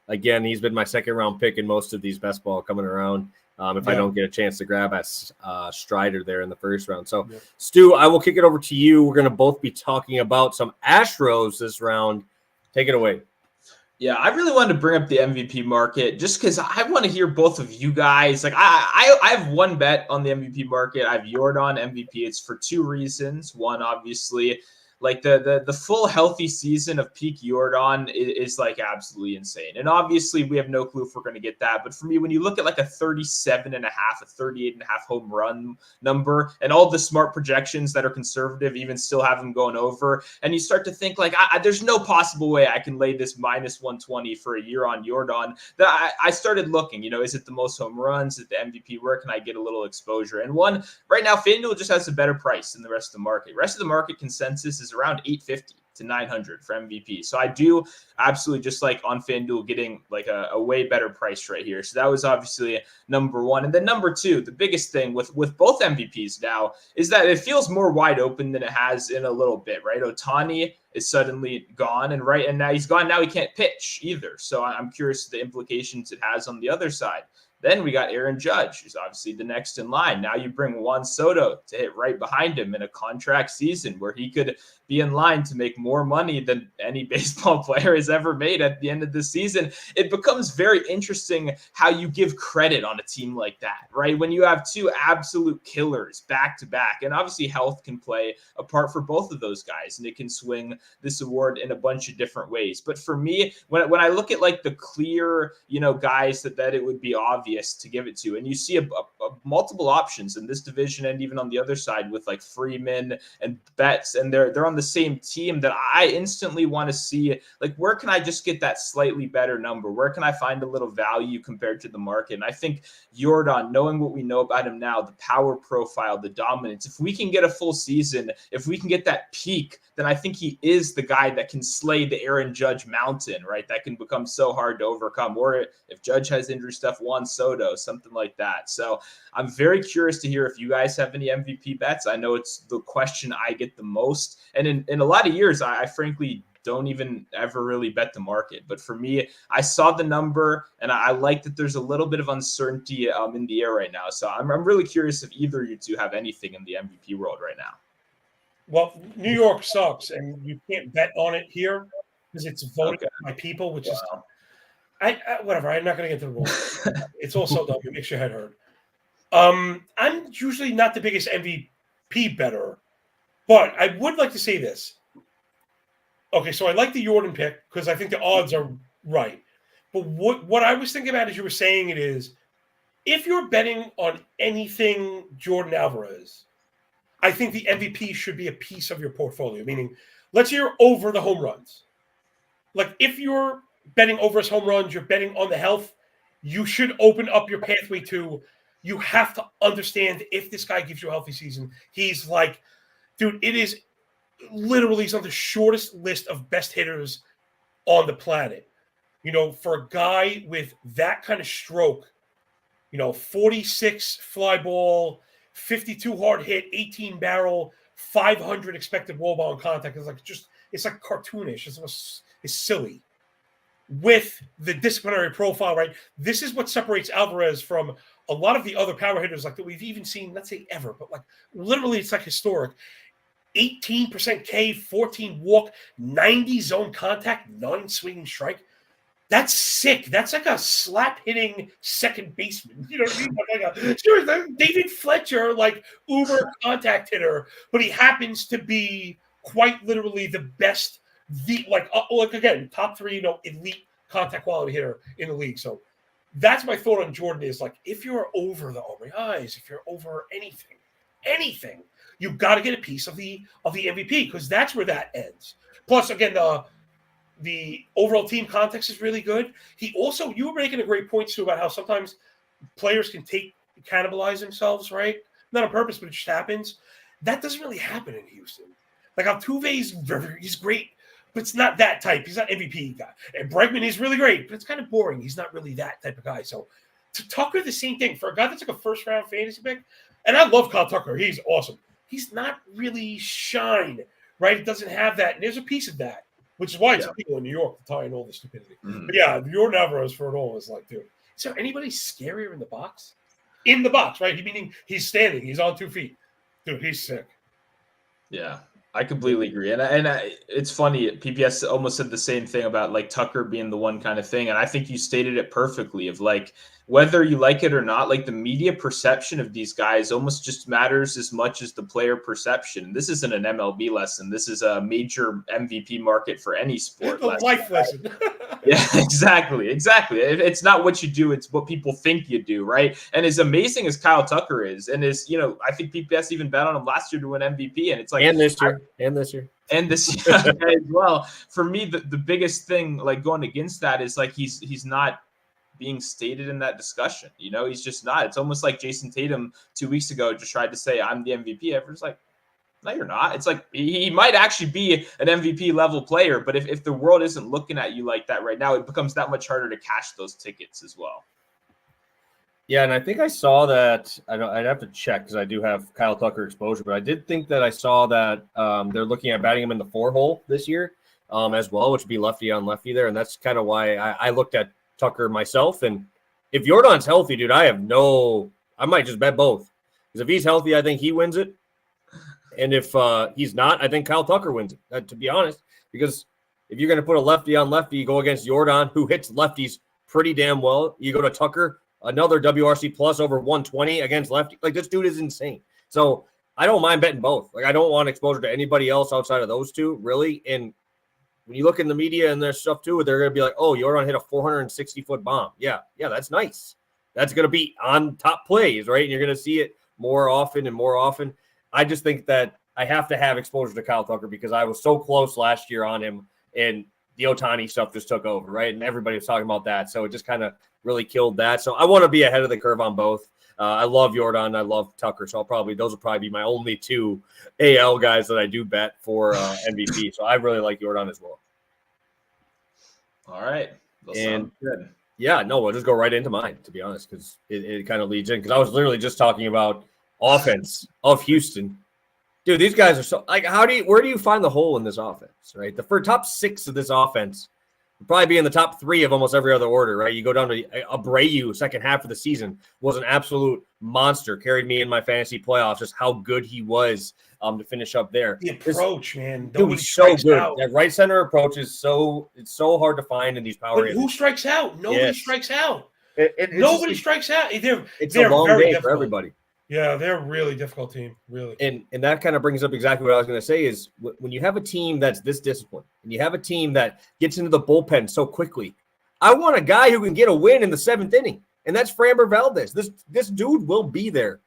He's been my second round pick in most of these best ball coming around. If I don't get a chance to grab a Strider there in the first round. So Stu, I will kick it over to you. We're going to both be talking about some Astros this round. Take it away. Yeah, I really wanted to bring up the MVP market just because I want to hear both of you guys. Like, I have one bet on the MVP market. I have Jordan MVP. It's for 2 reasons. One, obviously, like the full healthy season of peak Jordan is like absolutely insane. And obviously we have no clue if we're going to get that. But for me, when you look at like a 37.5, a 38.5 home run number, and all the smart projections that are conservative even still have him going over, and you start to think like, there's no possible way I can lay this minus 120 for a year on Jordan, that I started looking, is it the most home runs? Is it the MVP? Where can I get a little exposure? And one, right now, FanDuel just has a better price than the rest of the market. Rest of the market consensus is around 850 to 900 for MVP. So I do absolutely just like on FanDuel getting like a way better price right here. So that was obviously number one. And then number two, the biggest thing with both MVPs now is that it feels more wide open than it has in a little bit, right? Ohtani is suddenly gone, and now he's gone. Now he can't pitch either. So I'm curious the implications it has on the other side. Then we got Aaron Judge, who's obviously the next in line. Now you bring Juan Soto to hit right behind him in a contract season where he could be in line to make more money than any baseball player has ever made at the end of the season. It becomes very interesting how you give credit on a team like that, right? When you have two absolute killers back to back, and obviously health can play a part for both of those guys, and it can swing this award in a bunch of different ways. But for me, when I look at like the clear, guys that it would be obvious to give it to, and you see a multiple options in this division and even on the other side with like Freeman and Betts, and they're on the same team, that I instantly want to see like, where can I just get that slightly better number? Where can I find a little value compared to the market? And I think Jordan, knowing what we know about him now, the power profile, the dominance, if we can get a full season, if we can get that peak, then I think he is the guy that can slay the Aaron Judge mountain, right? That can become so hard to overcome. Or if Judge has injury stuff, Juan Soto, something like that. So I'm very curious to hear if you guys have any MVP bets. I know it's the question I get the most. And in a lot of years, I frankly don't even ever really bet the market. But for me, I saw the number, and I like that there's a little bit of uncertainty in the air right now. So I'm really curious if either of you two have anything in the MVP world right now. Well, New York sucks, and you can't bet on it here because it's voted by people, which is whatever. I'm not going to get to the rules. It's also dumb. It makes your head hurt. I'm usually not the biggest MVP bettor, but I would like to say this. Okay, so I like the Jordan pick because I think the odds are right. But what I was thinking about as you were saying it is, if you're betting on anything Jordan Alvarez, I think the MVP should be a piece of your portfolio. Meaning, let's say you're over the home runs. Like if you're betting over his home runs, you're betting on the health, you should open up your pathway to, you have to understand if this guy gives you a healthy season. He's like, dude, it is literally on the shortest list of best hitters on the planet. For a guy with that kind of stroke, 46 fly ball, 52 hard hit, 18 barrel, 500 expected wall ball in contact. It's like cartoonish. It's silly. With the disciplinary profile, right? This is what separates Alvarez from a lot of the other power hitters like that we've even seen, let's say ever, but like literally it's like historic. 18% K, 14 walk, 90 zone contact, 9 swinging strike. That's sick. That's like a slap hitting second baseman. You know what I mean? Sure, David Fletcher, like uber contact hitter, but he happens to be quite literally the best, again, top 3, elite contact quality hitter in the league. So that's my thought on Jordan is like, if you're over the RBIs, if you're over anything, you've got to get a piece of the MVP because that's where that ends. Plus, again, the overall team context is really good. You were making a great point too about how sometimes players can cannibalize themselves, right? Not on purpose, but it just happens. That doesn't really happen in Houston. Like Altuve, he's great, but it's not that type. He's not MVP guy. And Bregman is really great, but it's kind of boring. He's not really that type of guy. So to Tucker, the same thing. For a guy that's like a first-round fantasy pick, and I love Kyle Tucker. He's awesome. He's not really shine, right? It doesn't have that. And there's a piece of that, which is why it's people in New York tying all the stupidity. Mm-hmm. But yeah, Jordan Alvarez for it all is like, dude, is there anybody scarier in the box? In the box, right? Meaning he's standing. He's on 2 feet. Dude, he's sick. Yeah. I completely agree. And it's funny. PPS almost said the same thing about like Tucker being the one kind of thing. And I think you stated it perfectly of like, whether you like it or not, like the media perception of these guys almost just matters as much as the player perception. This isn't an MLB lesson. This is a major MVP market for any sport. Life lesson. Yeah, exactly. It's not what you do, it's what people think you do, right? And as amazing as Kyle Tucker is, and as, I think PPS even bet on him last year to win MVP, and it's like, and this year, and this year as well. For me, the biggest thing like going against that is like he's not being stated in that discussion. He's just not. It's almost like Jason Tatum 2 weeks ago just tried to say, I'm the MVP. Everyone's like, no, you're not. It's like he might actually be an MVP level player, but if the world isn't looking at you like that right now, it becomes that much harder to cash those tickets as well. Yeah, and I think I saw that. I'd have to check because I do have Kyle Tucker exposure, but I did think that I saw that they're looking at batting him in the 4-hole this year as well, which would be lefty on lefty there, and that's kind of why I looked at Tucker myself. And if Jordan's healthy, dude, I might just bet both, because if he's healthy, I think he wins it, and if he's not, I think Kyle Tucker wins it, to be honest, because if you're going to put a lefty on lefty, you go against Jordan, who hits lefties pretty damn well. You go to Tucker, another WRC plus over 120 against lefty. Like, this dude is insane. So I don't mind betting both. Like, I don't want exposure to anybody else outside of those two, really. And when you look in the media and their stuff too, they're going to be like, oh, Jordan hit a 460-foot bomb. Yeah, that's nice. That's going to be on top plays, right? And you're going to see it more often and more often. I just think that I have to have exposure to Kyle Tucker because I was so close last year on him, and the Ohtani stuff just took over, right? And everybody was talking about that. So it just kind of really killed that. So I want to be ahead of the curve on both. I love Jordan. I love Tucker. So those will probably be my only two AL guys that I do bet for MVP. So I really like Jordan as well. All right. And good. Yeah, no, we'll just go right into mine, to be honest, because it kind of leads in. Because I was literally just talking about offense of Houston. Dude, these guys are so like, where do you find the hole in this offense, right? The top six of this offense would probably be in the top three of almost every other order, right? You go down to Abreu, second half of the season, was an absolute monster, carried me in my fantasy playoffs, just how good he was to finish up there. The approach, man. Dude, he's so good. Out. That right center approach is it's so hard to find in these power rankings. Who strikes out? Nobody strikes out. Nobody strikes out. It's a long day for everybody. Yeah, they're a really difficult team, really. And that kind of brings up exactly what I was going to say is when you have a team that's this disciplined and you have a team that gets into the bullpen so quickly, I want a guy who can get a win in the seventh inning, and that's Framber Valdez. This dude will be there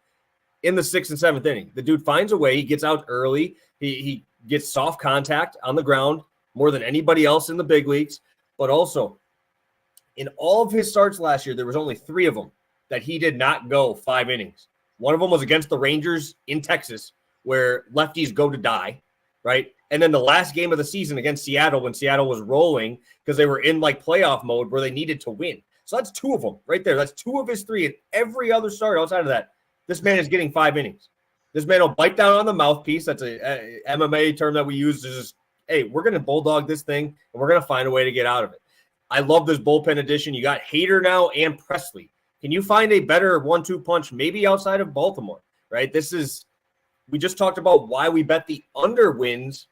in the sixth and seventh inning. The dude finds a way. He gets out early. He gets soft contact on the ground more than anybody else in the big leagues. But also, in all of his starts last year, there was only 3 of them that he did not go 5 innings. One of them was against the Rangers in Texas, where lefties go to die, right? And then the last game of the season against Seattle, when Seattle was rolling because they were in like playoff mode where they needed to win. So that's 2 of them right there. That's 2 of his 3. And every other start outside of that, this man is getting 5 innings. This man will bite down on the mouthpiece. That's a MMA term that we use. Is just, hey, we're going to bulldog this thing, and we're going to find a way to get out of it. I love this bullpen addition. You got Hader now and Presley. Can you find a better 1-2 punch maybe outside of Baltimore, right? We just talked about why we bet the under wins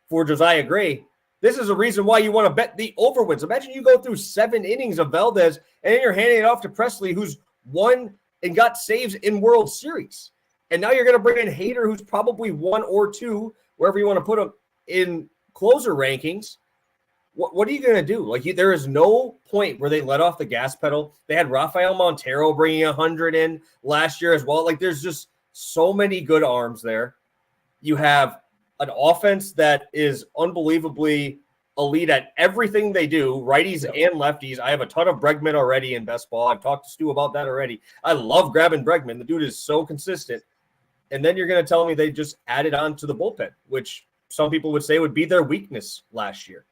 for Josiah Gray. This is a reason why you want to bet the over wins. Imagine you go through 7 innings of Valdez and then you're handing it off to Presley, who's won and got saves in World Series. And now you're going to bring in Hader, who's probably 1 or 2, wherever you want to put him in closer rankings. What are you going to do? Like, there is no point where they let off the gas pedal. They had Rafael Montero bringing 100 in last year as well. Like, there's just so many good arms there. You have an offense that is unbelievably elite at everything they do, righties and lefties. I have a ton of Bregman already in best ball. I've talked to Stu about that already. I love grabbing Bregman. The dude is so consistent. And then you're going to tell me they just added on to the bullpen, which some people would say would be their weakness last year.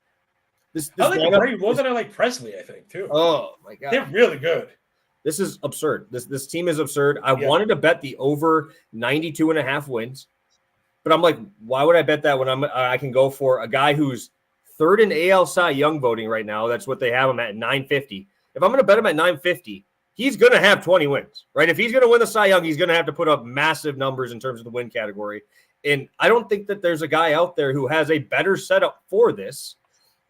I like Brady more than I like Presley, I think, too. Oh, my God. They're really good. This is absurd. This team is absurd. I wanted to bet the over 92.5 wins, but I'm like, why would I bet that when I can go for a guy who's 3rd in AL Cy Young voting right now? That's what they have him at 950. If I'm going to bet him at 950, he's going to have 20 wins, right? If he's going to win the Cy Young, he's going to have to put up massive numbers in terms of the win category. And I don't think that there's a guy out there who has a better setup for this.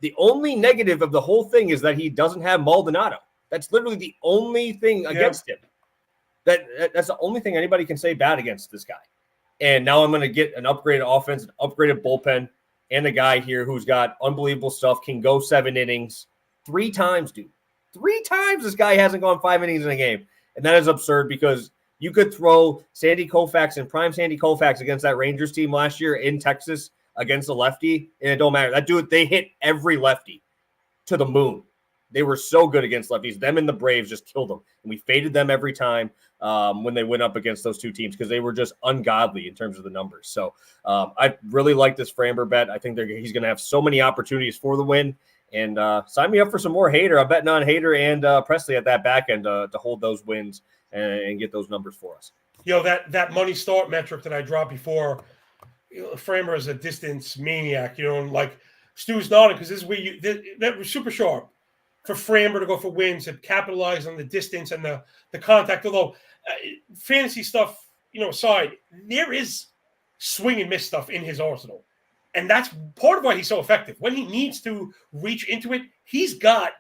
The only negative of the whole thing is that he doesn't have Maldonado. That's literally the only thing against him. That's the only thing anybody can say bad against this guy. And now I'm going to get an upgraded offense, an upgraded bullpen, and a guy here who's got unbelievable stuff, can go 7 innings 3 times, dude. 3 times this guy hasn't gone 5 innings in a game. And that is absurd because you could throw Sandy Koufax and prime Sandy Koufax against that Rangers team last year in Texas against a lefty, and it don't matter. That dude, they hit every lefty to the moon. They were so good against lefties. Them and the Braves just killed them. And we faded them every time when they went up against those two teams because they were just ungodly in terms of the numbers. So I really like this Framber bet. I think he's going to have so many opportunities for the win. And sign me up for some more Hader. I'm betting on Hader and Presley at that back end to hold those wins and get those numbers for us. That money start metric that I dropped before, Framber is a distance maniac, and like Stu's nodding because this is where that was super sharp for Framber to go for wins and capitalize on the distance and the contact. Although fantasy stuff, aside, there is swing and miss stuff in his arsenal. And that's part of why he's so effective. When he needs to reach into it, he's got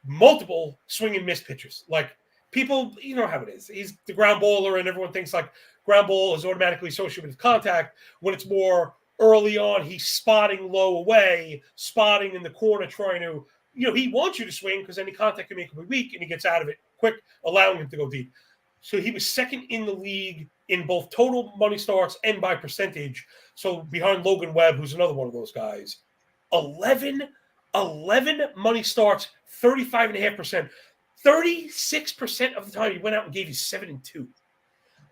multiple swing and miss pitches. Like people, you know how it is. He's the ground baller, and everyone thinks like ground ball is automatically associated with contact. When it's more early on, he's spotting low away, spotting in the corner, trying to, he wants you to swing because any contact can make him weak, and he gets out of it quick, allowing him to go deep. So he was second in the league in both total money starts and by percentage. So behind Logan Webb, who's another one of those guys, 11 money starts, 35.5%. 36% of the time he went out and gave you 7 and 2.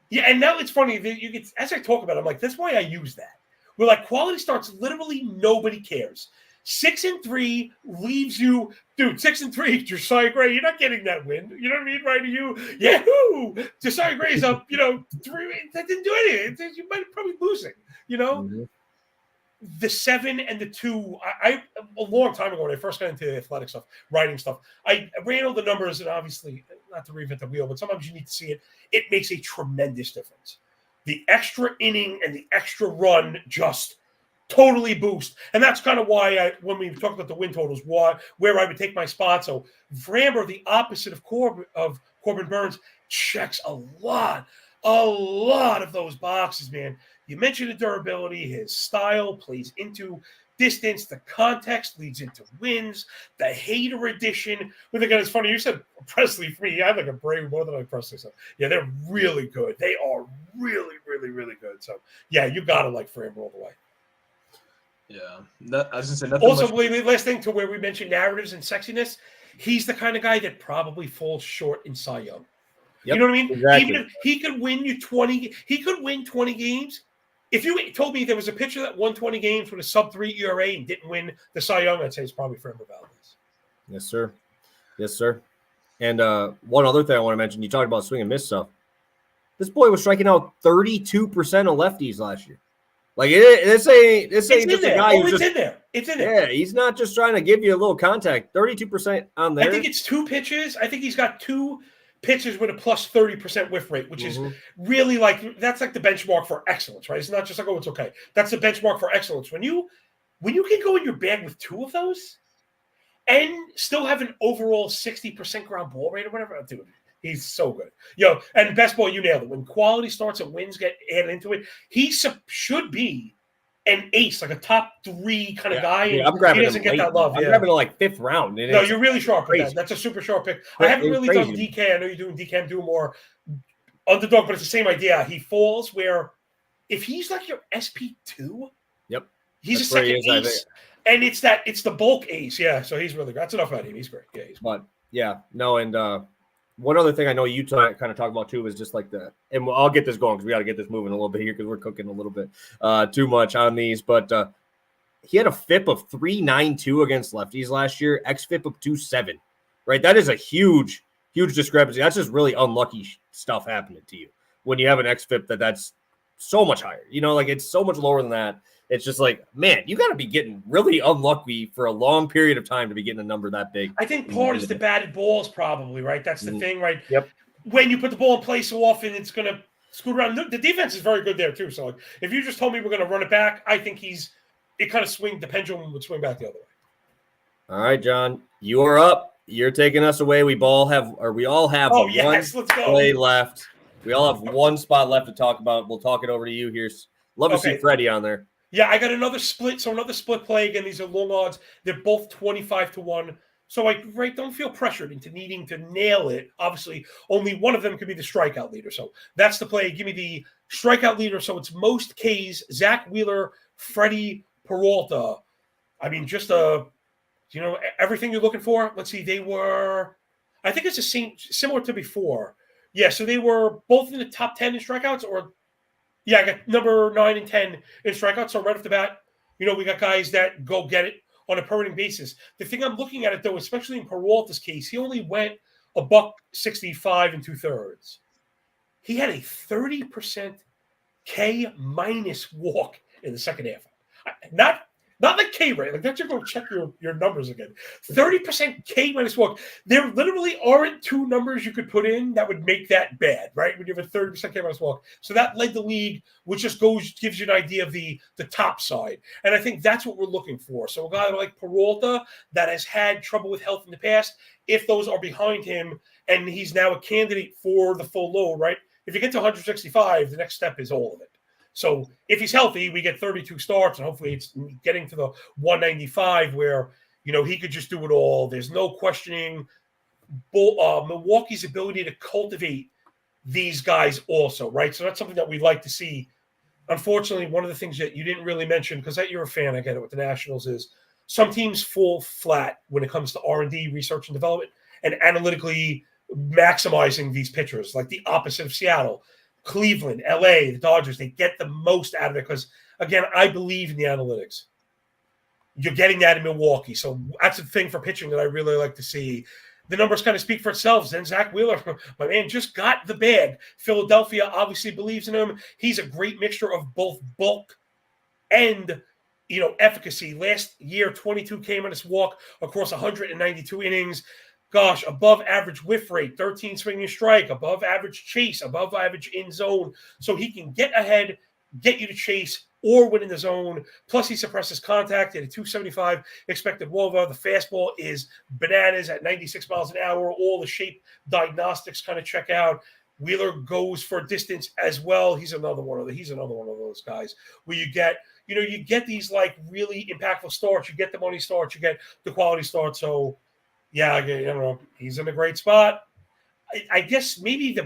Yeah, and now it's funny that you get, as I talk about it, I'm like, that's why I use that. We're like, quality starts, literally nobody cares. 6 and 3 leaves you, dude. 6 and 3, Josiah Gray. You're not getting that win. You know what I mean? Right to you, Yahoo! Josiah Gray's up. 3. That didn't do anything. You might have probably losing. Mm-hmm. The 7 and the 2. I a long time ago when I first got into athletic stuff, writing stuff, I ran all the numbers, and obviously not to reinvent the wheel, but sometimes you need to see it. It makes a tremendous difference. The extra inning and the extra run just totally boost. And that's kind of why when we talked about the win totals, where I would take my spot. So Framber, the opposite of Corbin Burns, checks a lot of those boxes, man. You mentioned the durability, his style plays into distance, the context leads into wins, the Hader edition. But again, it's funny, you said Presley for me. I like a Brave more than I Presley. So yeah, they're really good. They are really, really, really good. So yeah, you gotta like Framber all the way. Yeah, I was gonna say nothing. Also, last thing to where we mentioned narratives and sexiness, he's the kind of guy that probably falls short in Cy Young. Yep, you know what I mean? Exactly. Even if he could win you 20, he could win 20 games. If you told me there was a pitcher that won 20 games with a sub-3 ERA and didn't win the Cy Young, I'd say it's probably Framber Valdez. Yes, sir. Yes, sir. And one other thing I want to mention, you talked about swing and miss stuff. This boy was striking out 32% of lefties last year. Like this ain't just a guy who's just in there. It's in there. Yeah, he's not just trying to give you a little contact. 32% on there. I think it's 2 pitches. I think he's got 2 pitches with a plus 30% whiff rate, which is really that's like the benchmark for excellence, right? It's not just like, oh, it's okay. That's the benchmark for excellence. When you can go in your bag with 2 of those and still have an overall 60% ground ball rate or whatever, dude, he's so good. And best ball, you nailed it. When quality starts and wins get added into it, he should be an ace, like a top 3 kind of guy. Yeah, I'm grabbing he doesn't get that love. I'm grabbing like 5th round. No, you're really sharp with that. That's a super sharp pick. I haven't really done DK. I know you're doing DK. I'm doing more underdog, but it's the same idea. He falls where if he's like your SP2, yep, he's a second ace. And it's the bulk ace. Yeah, so he's really good. That's enough about him. He's great. Yeah, he's great. But yeah, no, and one other thing I know you kind of talk about too is just like and I'll get this going because we got to get this moving a little bit here because we're cooking a little bit too much on these. But he had a FIP of 3.92 against lefties last year, XFIP of 2.7. Right, that is a huge discrepancy. That's just really unlucky stuff happening to you when you have an XFIP that's so much higher. It's so much lower than that. It's just like, man, you got to be getting really unlucky for a long period of time to be getting a number that big. I think part is the batted balls probably, right? That's the thing, right? Yep. When you put the ball in play so often, it's going to scoot around. The defense is very good there too. So if you just told me we're going to run it back, I think it kind of the pendulum would swing back the other way. All right, John, you are up. you're taking us away. We all have Oh, one yes, let's go. play left. We all have one spot left to talk about. We'll talk it over to you here. Love to see Freddie on there. Yeah, I got another split. So another split play. Again, these are long odds. They're both 25-1. So don't feel pressured into needing to nail it. Obviously, only one of them can be the strikeout leader. So that's the play. Give me the strikeout leader. So it's most Ks, Zach Wheeler, Freddie Peralta. I mean, just everything you're looking for. Let's see. They were, I think it's the same, similar to before. Yeah, so they were both in the top 10 in strikeouts, I got number 9 and 10 in strikeouts. So right off the bat, we got guys that go get it on a permanent basis. The thing I'm looking at it, though, especially in Peralta's case, he only went $1.65 2/3. He had a 30% K minus walk in the second half. Not like K rate. Like, that's you're going to check your numbers again. 30% K minus walk. There literally aren't two numbers you could put in that would make that bad, right? When you have a 30% K minus walk. So that led the league, which just gives you an idea of the top side. And I think that's what we're looking for. So a guy like Peralta that has had trouble with health in the past, if those are behind him and he's now a candidate for the full load, right? If you get to 165, the next step is all of it. So if he's healthy, we get 32 starts, and hopefully it's getting to the 195 where, he could just do it all. There's no questioning Milwaukee's ability to cultivate these guys also, right? So that's something that we'd like to see. Unfortunately, one of the things that you didn't really mention, because you're a fan, I get it, with the Nationals, is some teams fall flat when it comes to R&D, research and development, and analytically maximizing these pitchers, like the opposite of Seattle. Cleveland, LA, the Dodgers, they get the most out of it because, again, I believe in the analytics. You're getting that in Milwaukee. So that's the thing for pitching that I really like to see. The numbers kind of speak for itself. Then Zach Wheeler, my man, just got the bag. Philadelphia obviously believes in him. He's a great mixture of both bulk and, efficacy. Last year, 22 K minus walk across 192 innings. Gosh, above average whiff rate, 13 swinging strike, above average chase, above average in zone. So he can get ahead, get you to chase, or win in the zone. Plus, he suppresses contact at a 275 expected WOBA. The fastball is bananas at 96 miles an hour. All the shape diagnostics kind of check out. Wheeler goes for distance as well. He's another one of those guys where you get these like really impactful starts. You get the money starts. You get the quality starts. So. Yeah, he's in a great spot. I guess maybe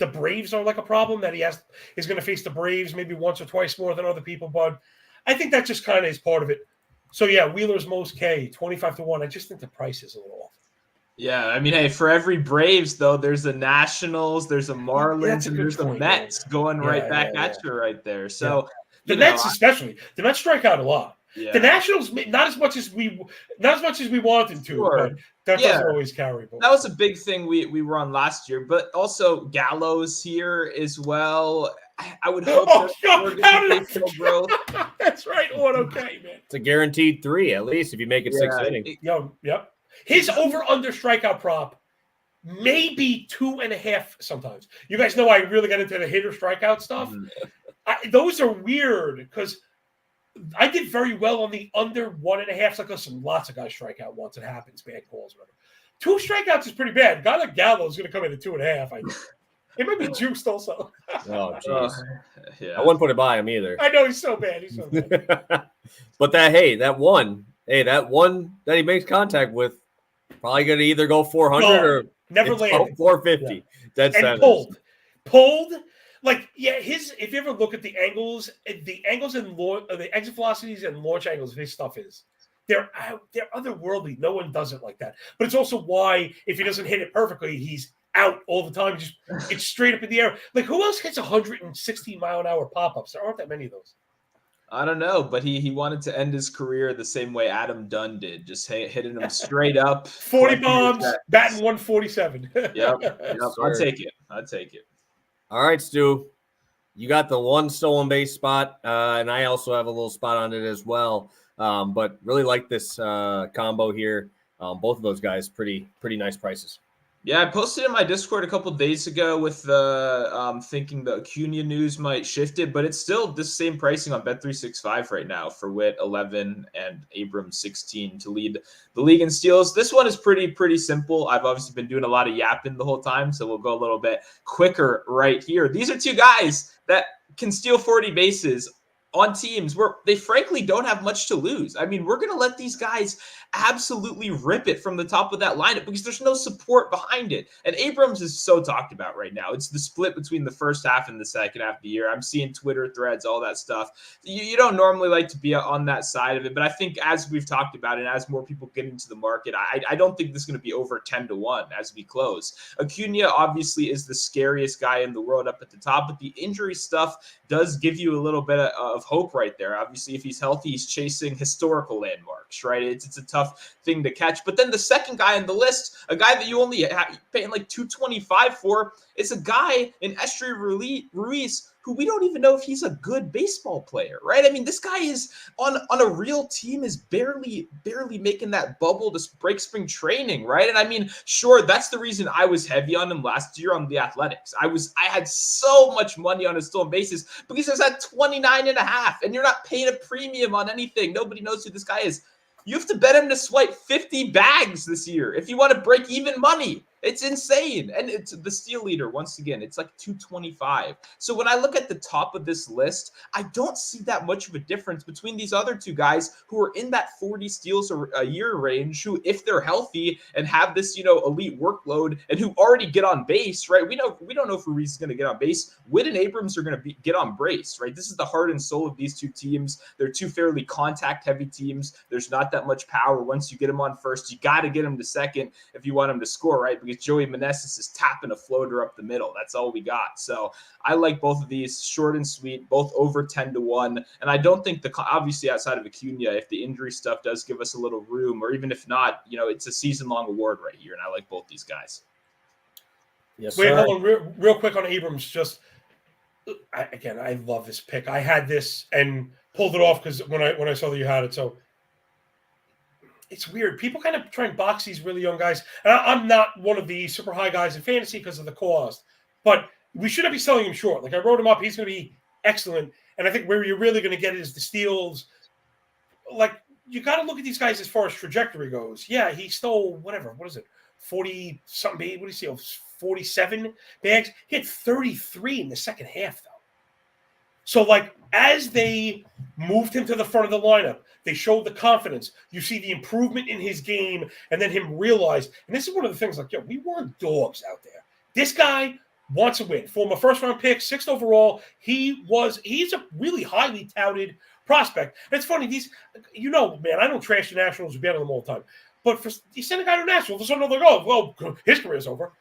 the Braves are like a problem that he's going to face the Braves maybe once or twice more than other people, but I think that just kind of is part of it. So yeah, Wheeler's most K, 25-1. I just think the price is a little off. Yeah, I mean, hey, for every Braves though, there's the Nationals, there's the Marlins, and there's the Mets going right back at you right there. So the Mets especially, the Mets strike out a lot. Yeah. The Nationals, not as much as we wanted to, but that doesn't always carry. That was a big thing we were on last year, but also Gallows here as well. I would hope growth. That's right, okay, man. It's a guaranteed 3 at least if you make it 6 innings. Yep. His over/under strikeout prop may be 2.5 sometimes. You guys know I really got into the hitter strikeout stuff. Those are weird because I did very well on the under 1.5. Like, listen, lots of guys strike out once. It happens. Bad calls, whatever. 2 strikeouts is pretty bad. A guy like Gallo is going to come in at 2.5. It might be juiced also. Oh, jeez. I wouldn't put it by him either. I know he's so bad. But that one that he makes contact with, probably going to either go 400 or never landed 450. Yeah. Dead center. Pulled. Like, if you ever look at the angles and the exit velocities and launch angles of his stuff they're otherworldly. No one does it like that. But it's also why if he doesn't hit it perfectly, he's out all the time. Just it's straight up in the air. Like, who else hits 160 mile an hour pop-ups? There aren't that many of those. I don't know, but he wanted to end his career the same way Adam Dunn did, just hitting him straight up. 40 bombs, batting 147. Yep. I'll take it. All right, Stu, you got the one stolen base spot, and I also have a little spot on it as well. But really like this combo here. Both of those guys, pretty nice prices. Yeah, I posted in my Discord a couple days ago with the thinking the Acuna news might shift it, but it's still the same pricing on Bet365 right now for Witt 11 and Abrams 16 to lead the league in steals. This one is pretty simple. I've obviously been doing a lot of yapping the whole time, so we'll go a little bit quicker right here. These are two guys that can steal 40 bases on teams where they frankly don't have much to lose. I mean, we're going to let these guys absolutely rip it from the top of that lineup because there's no support behind it. And Abrams is so talked about right now. It's the split between the first half and the second half of the year. I'm seeing Twitter threads, all that stuff. You don't normally like to be on that side of it, but I think as we've talked about and as more people get into the market, I don't think this is going to be over 10-1 as we close. Acuna obviously is the scariest guy in the world up at the top, but the injury stuff does give you a little bit of hope right there. Obviously, if he's healthy, he's chasing historical landmarks, right? It's a tough thing to catch. But then the second guy on the list, a guy that you only paying like $225 for, is a guy in Esteury Ruiz who we don't even know if he's a good baseball player, right? I mean, this guy is on a real team, is barely making that bubble to break spring training, right? And I mean, sure, that's the reason I was heavy on him last year on the Athletics. I had so much money on his stolen bases because he's at 29.5, and you're not paying a premium on anything. Nobody knows who this guy is. You have to bet him to swipe 50 bags this year if you want to break even money. It's insane. And it's the steal leader, once again, it's like 225. So when I look at the top of this list, I don't see that much of a difference between these other two guys who are in that 40 steals a year range, who, if they're healthy and have this, elite workload and who already get on base, right? We don't know if Ruiz is going to get on base. Witt and Abrams are going to get on base, right? This is the heart and soul of these two teams. They're two fairly contact-heavy teams. There's not that much power. Once you get them on first, you got to get them to second if you want them to score, right? Because Joey Meneses is tapping a floater up the middle. That's all we got. So I like both of these, short and sweet, both over 10-1. And I don't think obviously outside of Acuna, if the injury stuff does give us a little room, or even if not, it's a season-long award right here. And I like both these guys. Yes, Wait, sir. hold on, real quick on Abrams. I love this pick. I had this and pulled it off because when I saw that you had it, so. It's weird. People kind of try and box these really young guys. And I'm not one of the super high guys in fantasy because of the cost, but we shouldn't be selling him short. Like I wrote him up. He's going to be excellent. And I think where you're really going to get it is the steals. Like you got to look at these guys as far as trajectory goes. Yeah, he stole whatever. What is it? 40 something. What do you see? 47 bags. He had 33 in the second half though. So, like, as they moved him to the front of the lineup, they showed the confidence. You see the improvement in his game, and then him realize, and this is one of the things, like, we weren't dogs out there. This guy wants to win. Former first-round pick, 6th overall, he's a really highly touted prospect. And it's funny, man, I don't trash the Nationals. We bet on them all the time. But you send a guy to Nationals, for something they're like, oh, well, his career's over.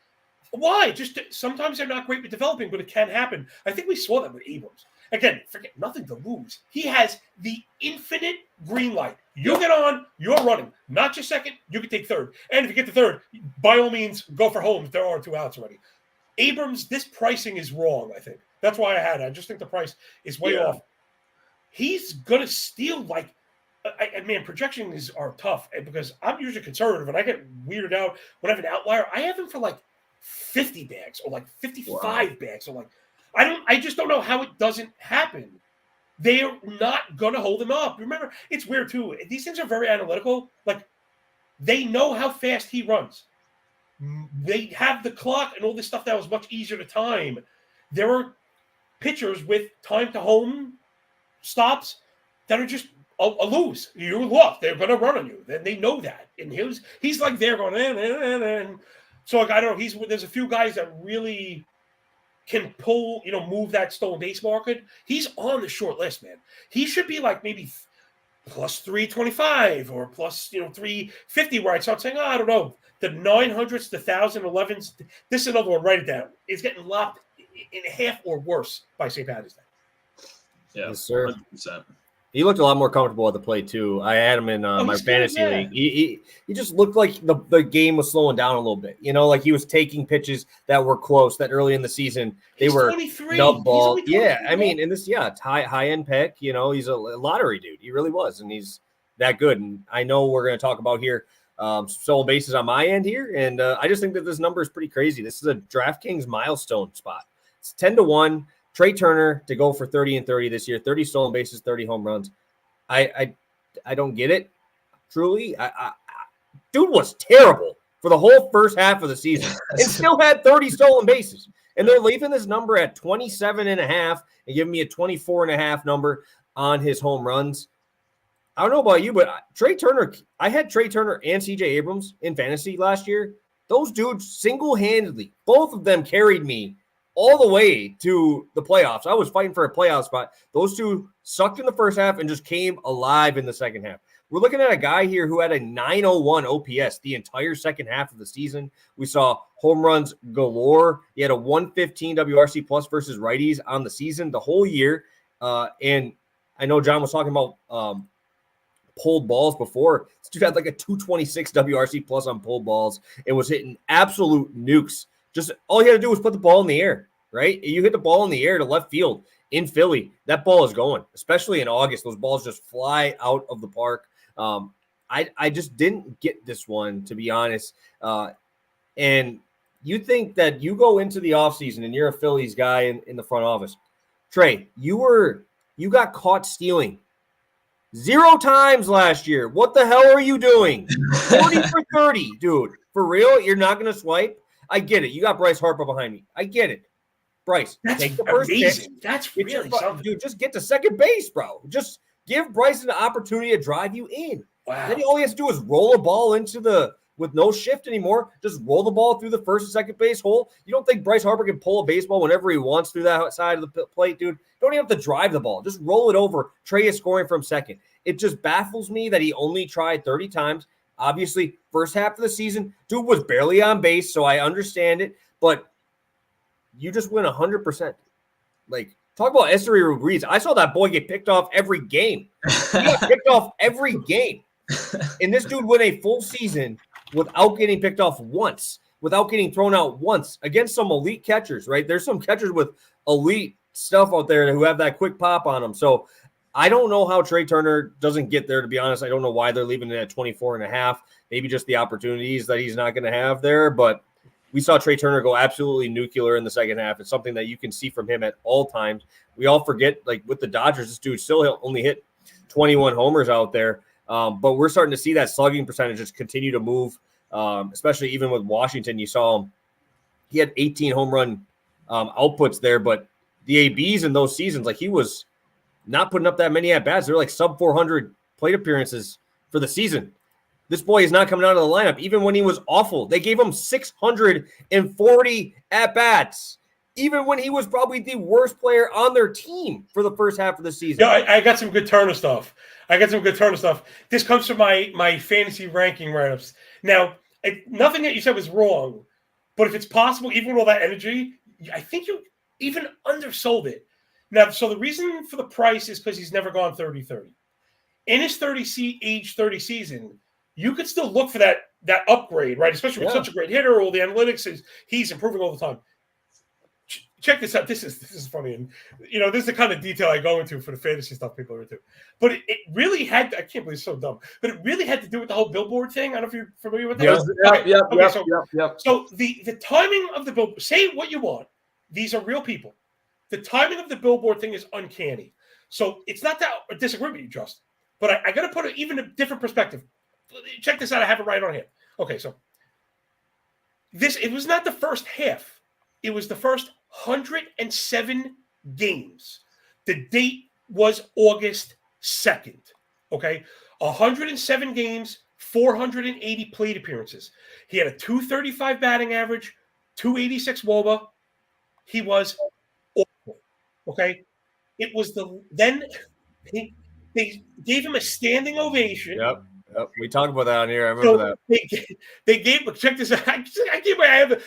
Why? Just sometimes they're not great with developing, but it can happen. I think we saw that with Abrams. Again, forget nothing to lose. He has the infinite green light. You get on, you're running. Not just second, you can take third. And if you get to third, by all means, go for home if there are 2 outs already. Abrams, this pricing is wrong, I think. That's why I had it. I just think the price is way off. He's going to steal, projections are tough because I'm usually conservative and I get weirded out when I have an outlier. I have him for like 50 bags or like 55 bags or like, I just don't know how it doesn't happen. They're not going to hold him up. Remember, it's weird too. These things are very analytical. Like, they know how fast he runs. They have the clock and all this stuff that was much easier to time. There are pitchers with time to home stops that are just a lose. You look, they're going to run on you. Then they know that. And he's like there going, and. So, like, I don't know. There's a few guys that really can pull, move that stolen base market. He's on the short list, man. He should be like maybe plus 325 or plus, 350, where I start saying, I don't know, the 900s, the 1011s. This is another one, write it down. It's getting locked in half or worse by St. Patty's Day. Yeah, yes, sir. 100%. He looked a lot more comfortable at the plate too. I had him in my fantasy league. He just looked like the game was slowing down a little bit. Like he was taking pitches that were close. That early in the season he's were 23. nub ball. Yeah, I mean, and this high end pick. He's a lottery dude. He really was, and he's that good. And I know we're going to talk about here stolen bases on my end here. And I just think that this number is pretty crazy. This is a DraftKings milestone spot. It's 10-1. Trey Turner to go for 30 and 30 this year, 30 stolen bases, 30 home runs. I don't get it. Truly, dude was terrible for the whole first half of the season and still had 30 stolen bases. And they're leaving this number at 27.5 and giving me a 24.5 number on his home runs. I don't know about you, but Trey Turner, I had Trey Turner and CJ Abrams in fantasy last year. Those dudes single-handedly, both of them carried me all the way to the playoffs. I was fighting for a playoff spot. Those two sucked in the first half and just came alive in the second half. We're looking at a guy here who had a 901 OPS the entire second half of the season. We saw home runs galore. He had a 115 WRC plus versus righties on the season the whole year. And I know John was talking about pulled balls before. This dude had like a 226 WRC plus on pulled balls and was hitting absolute nukes. Just all you had to do was put the ball in the air, right? You hit the ball in the air to left field in Philly. That ball is going, especially in August. Those balls just fly out of the park. I just didn't get this one, to be honest. And you think that you go into the offseason and you're a Phillies guy in the front office. Trey, you got caught stealing 0 times last year. What the hell are you doing? 40 for 30, dude. For real? You're not going to swipe? I get it. You got Bryce Harper behind me. I get it. Bryce, take the first pitch. That's really something. Dude, just get to second base, bro. Just give Bryce an opportunity to drive you in. Wow. Then all he has to do is roll a ball with no shift anymore. Just roll the ball through the first and second base hole. You don't think Bryce Harper can pull a baseball whenever he wants through that side of the plate, dude? Don't even have to drive the ball. Just roll it over. Trey is scoring from second. It just baffles me that he only tried 30 times. Obviously, first half of the season, dude was barely on base, so I understand it. But you just win 100%. Like, talk about Esteury Ruiz. I saw that boy get picked off every game. He got picked off every game. And this dude went a full season without getting picked off once, without getting thrown out once against some elite catchers, right? There's some catchers with elite stuff out there who have that quick pop on them. So I don't know how Trey Turner doesn't get there, to be honest. I don't know why they're leaving it at 24.5. Maybe just the opportunities that he's not going to have there. But we saw Trey Turner go absolutely nuclear in the second half. It's something that you can see from him at all times. We all forget, like with the Dodgers, this dude still only hit 21 homers out there. But we're starting to see that slugging percentage just continue to move, especially even with Washington. You saw him. He had 18 home run outputs there, but the ABs in those seasons, like he was not putting up that many at-bats. They're like sub 400 plate appearances for the season. This boy is not coming out of the lineup. Even when he was awful, they gave him 640 at-bats, even when he was probably the worst player on their team for the first half of the season. Yeah, I got some good Turner stuff. This comes from my fantasy ranking write-ups. Now, nothing that you said was wrong, but if it's possible, even with all that energy, I think you even undersold it. Now, so the reason for the price is because he's never gone 30-30. In his age 30 season, you could still look for that upgrade, right? Especially with such a great hitter. All the analytics is he's improving all the time. Check this out. This is funny, and this is the kind of detail I go into for the fantasy stuff people are into. But it really had. I can't believe it's so dumb. But it really had to do with the whole billboard thing. I don't know if you're familiar with that. So the timing of the billboard. Say what you want. These are real people. The timing of the billboard thing is uncanny. So it's not that I disagree with you, Justin. But I got to put even a different perspective. Check this out. I have it right on here. Okay, so it was not the first half. It was the first 107 games. The date was August 2nd. Okay, 107 games, 480 plate appearances. He had a 235 batting average, 286 WOBA. He was awful. Okay, it was they gave him a standing ovation. Yep. We talked about that on here. I remember that. They gave. Check this out.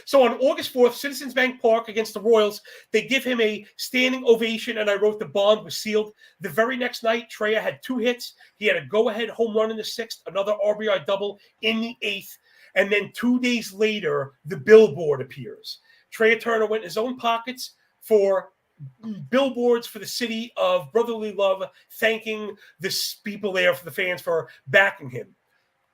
So on August 4th, Citizens Bank Park against the Royals, they give him a standing ovation, and I wrote the bond was sealed. The very next night, Trey had 2 hits. He had a go-ahead home run in the 6th, another RBI double in the 8th, and then 2 days later, the billboard appears. Trey Turner went in his own pockets for billboards for the city of brotherly love, thanking the people there, for the fans, for backing him.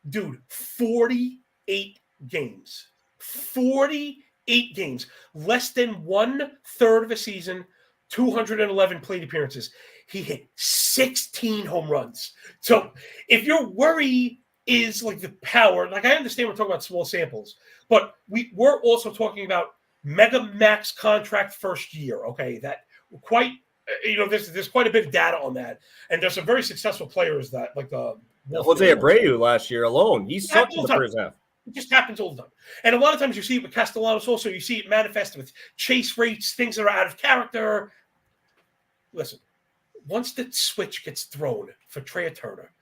Dude, 48 games. 48 games. Less than 1/3 of a season, 211 plate appearances. He hit 16 home runs. So if your worry is like the power, like I understand we're talking about small samples, but we're also talking about mega max contract first year, okay? That quite, there's quite a bit of data on that. And there's some very successful players that, like the Jose Abreu last year alone, he sucked in the first half. It just happens all the time. And a lot of times you see it with Castellanos also. You see it manifest with chase rates, things that are out of character. Listen, once the switch gets thrown for Trey Turner,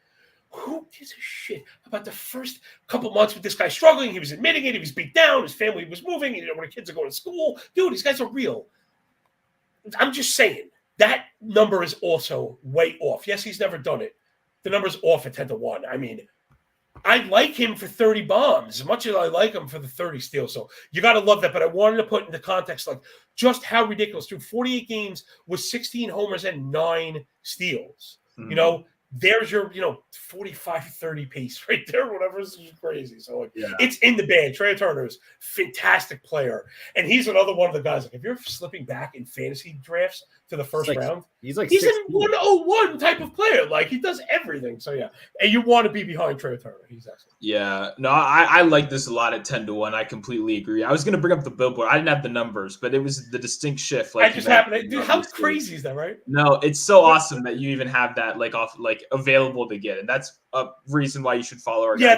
who gives a shit about the first couple months with this guy struggling? He was admitting it. He was beat down. His family was moving. He didn't know when the kids are going to school. Dude, these guys are real. I'm just saying, that number is also way off. Yes, he's never done it. The number's off at 10-1. I mean, I like him for 30 bombs as much as I like him for the 30 steals. So you got to love that. But I wanted to put into context like just how ridiculous. Through 48 games with 16 homers and 9 steals. Mm-hmm. There's your 45-30 pace right there. Whatever is crazy. So It's in the bag. Trey Turner's fantastic player, and he's another one of the guys. Like if you're slipping back in fantasy drafts to the first round, he's a 101 type of player. Like he does everything. So and you want to be behind Trey Turner. He's excellent. Yeah, no, I like this a lot at 10-1. I completely agree. I was going to bring up the billboard. I didn't have the numbers, but it was the distinct shift. Like I just happened. Dude, how crazy is that, right? No, it's so awesome that you even have that available to get, and that's a reason why you should follow our guy.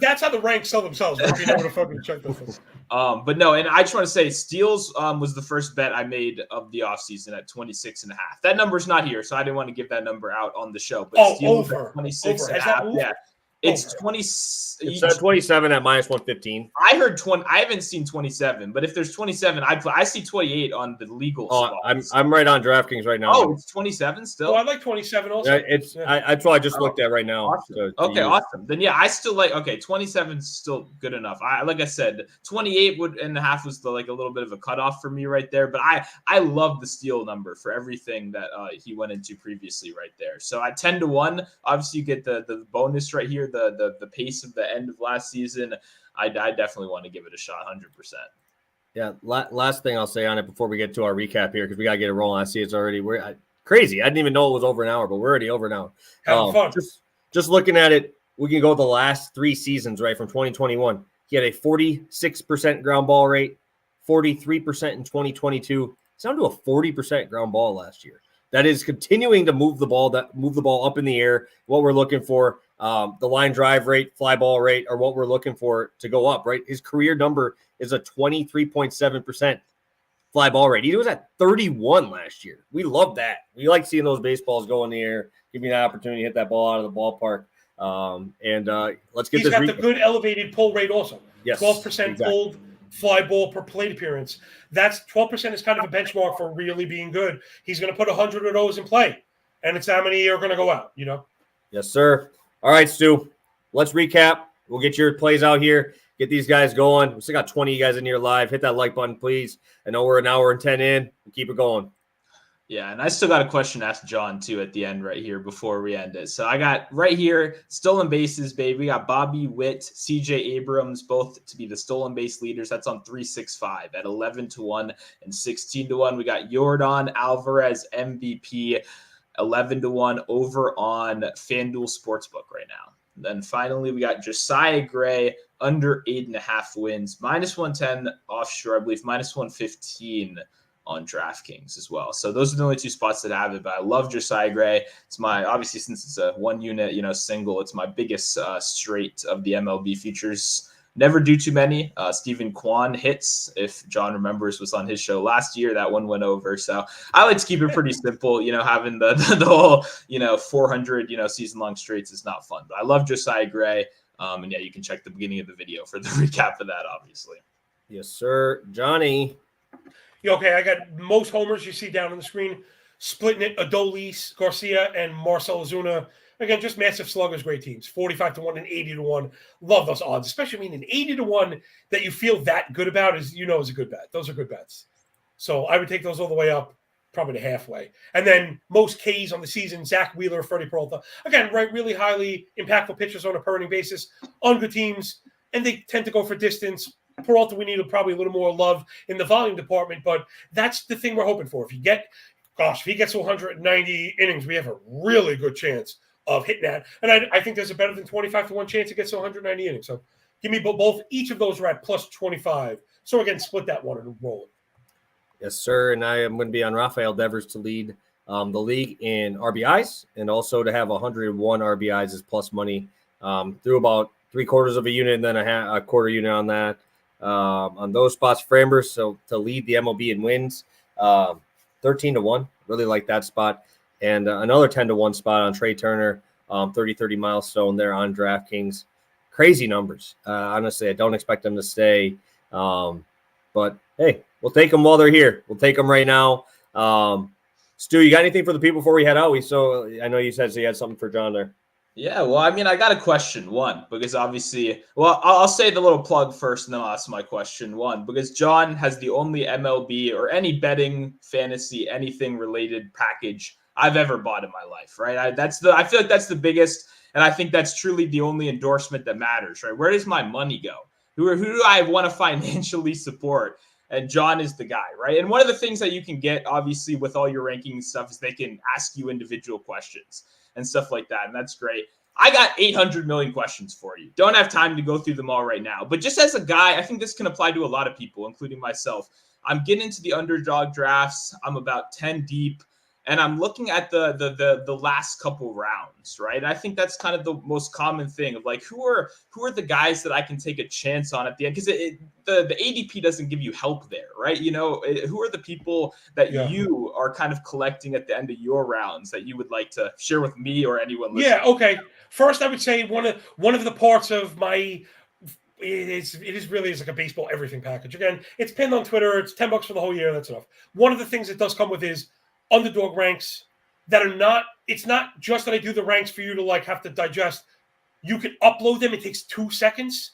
That's how the ranks sell themselves. Right? You know what to fucking check those. But no, and I just want to say steals was the first bet I made of the offseason at 26.5. That number's not here, so I didn't want to give that number out on the show. But steals over 26.5. Yeah. It's 20. It's at 27 at -115. I heard 20. I haven't seen 27, but if there's 27, I see 28 on the legal spots. I'm right on DraftKings right now. Oh, it's 27 still. Oh, I like 27 also. That's what I just looked at right now. Awesome. Awesome. Then I still like. Okay, 27 is still good enough. Like I said, 28.5 was a little bit of a cutoff for me right there. But I love the steal number for everything that he went into previously right there. So at 10-1, obviously you get the bonus right here. The pace of the end of last season, I definitely want to give it a shot, 100%. Yeah. Last thing I'll say on it before we get to our recap here, because we got to get it rolling. I see it's already crazy. I didn't even know it was over an hour, but we're already over an hour. Having fun. Just looking at it, we can go the last 3 seasons, right, from 2021. He had a 46% ground ball rate, 43% in 2022. It's down to a 40% ground ball last year. That is continuing to move the ball up in the air. What we're looking for, the line drive rate, fly ball rate, are what we're looking for to go up, right? His career number is a 23.7% fly ball rate. He was at 31 last year. We love that. We like seeing those baseballs go in the air, give me that opportunity to hit that ball out of the ballpark. Let's get He's got the good elevated pull rate also. Yes, 12% pulled fly ball per plate appearance. That's 12% is kind of a benchmark for really being good. He's going to put 100 of those in play, and it's how many are going to go out, Yes, sir. All right, Stu, let's recap. We'll get your plays out here, get these guys going. We still got 20 guys in here live. Hit that like button, please. I know we're an hour and 10 in. We'll keep it going. Yeah, and I still got a question to ask John, too, at the end right here before we end it. So I got right here, stolen bases, baby. We got Bobby Witt, CJ Abrams, both to be the stolen base leaders. That's on 365 at 11-1 and 16-1. We got Yordan Alvarez, MVP, 11-1 over on FanDuel Sportsbook right now. And then finally, we got Josiah Gray, under 8.5 wins, -110 offshore, I believe, -115 on DraftKings as well. So those are the only 2 spots that have it, but I love Josiah Gray. It's obviously since it's a 1 unit, single, it's my biggest straight of the MLB Futures. Never do too many. Stephen Kwan hits, if John remembers, was on his show last year. That one went over. So I like to keep it pretty simple. Having the whole, 400, season-long straights is not fun. But I love Josiah Gray. And you can check the beginning of the video for the recap of that, obviously. Yes, sir. Johnny. Okay, I got most homers you see down on the screen. Splitting it, Adolis, Garcia, and Marcel Ozuna. Again, just massive sluggers, great teams. 45-1 and 80-1. Love those odds, especially an 80-1 that you feel that good about is a good bet. Those are good bets. So I would take those all the way up. probably the halfway. And then most Ks on the season, Zach Wheeler, Freddie Peralta. Again, right, really highly impactful pitchers on a per inning basis on good teams, and they tend to go for distance. Peralta, we need probably a little more love in the volume department, but that's the thing we're hoping for. If he gets to 190 innings, we have a really good chance of hitting that. And I think there's a better than 25-1 chance it gets to 190 innings. So give me both. Each of those are at plus 25. So again, split that one and roll it. Yes, sir. And I am going to be on Rafael Devers to lead the league in RBIs, and also to have 101 RBIs is plus money through about 3/4 of a unit and then a quarter unit on that. On those spots, Framber, so to lead the MLB in wins, 13-1. Really like that spot. And another 10-1 spot on Trey Turner, 30-30 milestone there on DraftKings. Crazy numbers. Honestly, I don't expect them to stay. But, hey, we'll take them while they're here. We'll take them right now. Stu, you got anything for the people before we head out? I know you said you had something for John there. Yeah, well, I mean, I got a question, one, because obviously, well, I'll say the little plug first, and then I'll ask my question, one, because John has the only MLB or any betting, fantasy, anything related package I've ever bought in my life, right? I feel like that's the biggest, and I think that's truly the only endorsement that matters, right? Where does my money go? Who do I want to financially support? And John is the guy, right? And one of the things that you can get, obviously, with all your ranking stuff is they can ask you individual questions and stuff like that. And that's great. I got 800 million questions for you. Don't have time to go through them all right now. But just as a guy, I think this can apply to a lot of people, including myself. I'm getting into the underdog drafts. I'm about 10 deep. And I'm looking at the last couple rounds, right? I think that's kind of the most common thing of like, who are the guys that I can take a chance on at the end? Because the ADP doesn't give you help there, right? You know, who are the people that you are kind of collecting at the end of your rounds that you would like to share with me or anyone listening? Yeah, okay. First, I would say one of the parts of my it is really like a baseball everything package. Again, it's pinned on Twitter. It's $10 for the whole year. That's enough. One of the things it does come with is underdog ranks that are not, it's not just that I do the ranks for you to like have to digest. You can upload them. It takes 2 seconds.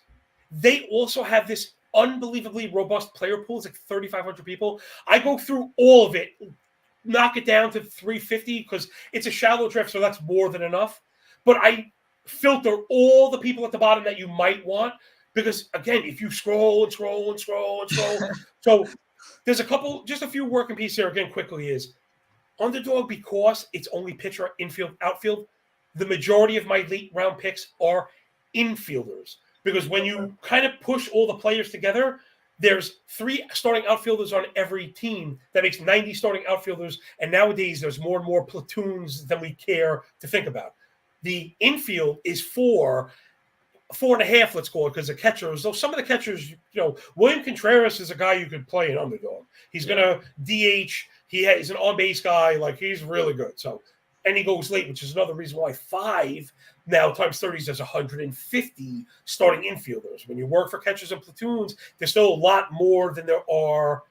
They also have this unbelievably robust player pool. It's like 3,500 people. I go through all of it, knock it down to 350 because it's a shallow draft, so that's more than enough. But I filter all the people at the bottom that you might want because, again, if you scroll and scroll and scroll and scroll. So there's just a few working pieces here, again, quickly is underdog because it's only pitcher, infield, outfield. The majority of my late round picks are infielders because when you kind of push all the players together, there's 3 starting outfielders on every team. That makes 90 starting outfielders. And nowadays there's more and more platoons than we care to think about. The infield is 4.5, let's call it, because the catchers, though some of the catchers, William Contreras is a guy you could play an underdog. He's going to DH. He's an on-base guy. Like, he's really good. So, and he goes late, which is another reason why 5 now times 30 is 150 starting infielders. When you work for catchers and platoons, there's still a lot more than there are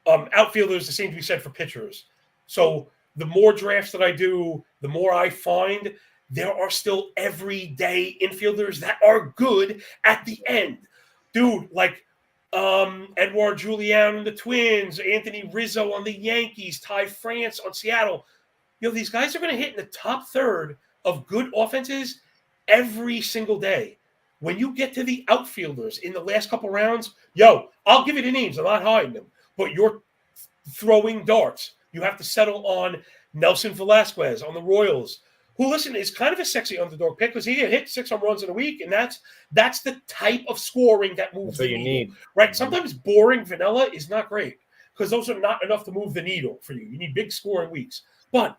outfielders. The same to be said for pitchers. So the more drafts that I do, the more I find there are still everyday infielders that are good at the end. Dude, like Edouard Julian on the Twins, Anthony Rizzo on the Yankees, Ty France on Seattle. These guys are going to hit in the top third of good offenses every single day. When you get to the outfielders in the last couple rounds, I'll give you the names. I'm not hiding them. But you're throwing darts. You have to settle on Nelson Velasquez on the Royals, who, listen, is kind of a sexy underdog pick because he can hit 6 home runs in a week, and that's the type of scoring that moves the needle. Need. Right? Sometimes boring vanilla is not great because those are not enough to move the needle for you. You need big scoring weeks. But,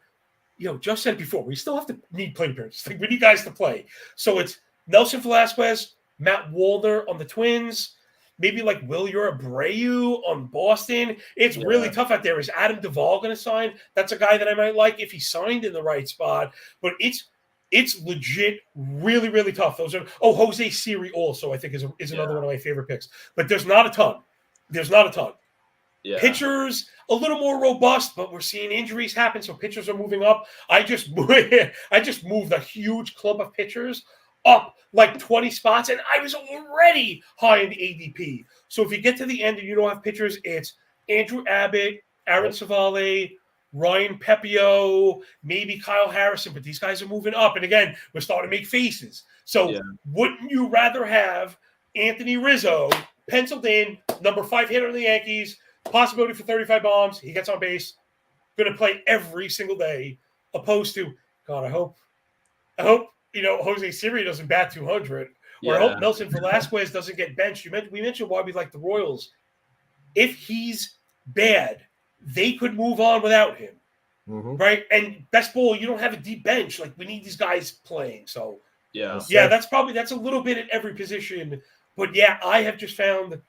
just said before, we still have to need plate appearances. We need guys to play. So it's Nelson Velasquez, Matt Wallner on the Twins, maybe like Wilyer Abreu on Boston. It's really tough out there. Is Adam Duvall going to sign? That's a guy that I might like if he signed in the right spot. But it's legit really, really tough. Those are Jose Siri also, I think, is another one of my favorite picks. But there's not a ton. Yeah. Pitchers a little more robust, but we're seeing injuries happen, so pitchers are moving up. I just moved a huge club of pitchers up like 20 spots, and I was already high in the ADP. So if you get to the end and you don't have pitchers, it's Andrew Abbott, Aaron Savale, Ryan Pepio, maybe Kyle Harrison, but these guys are moving up. And again, we're starting to make faces. So wouldn't you rather have Anthony Rizzo penciled in, number 5 hitter in the Yankees, possibility for 35 bombs, he gets on base, going to play every single day, opposed to, God, I hope, Jose Siri doesn't bat 200, or I hope Nelson Velasquez doesn't get benched. We mentioned why we like the Royals. If he's bad, they could move on without him, right? And best ball, you don't have a deep bench. Like, we need these guys playing. So, that's a little bit at every position. But, I have just found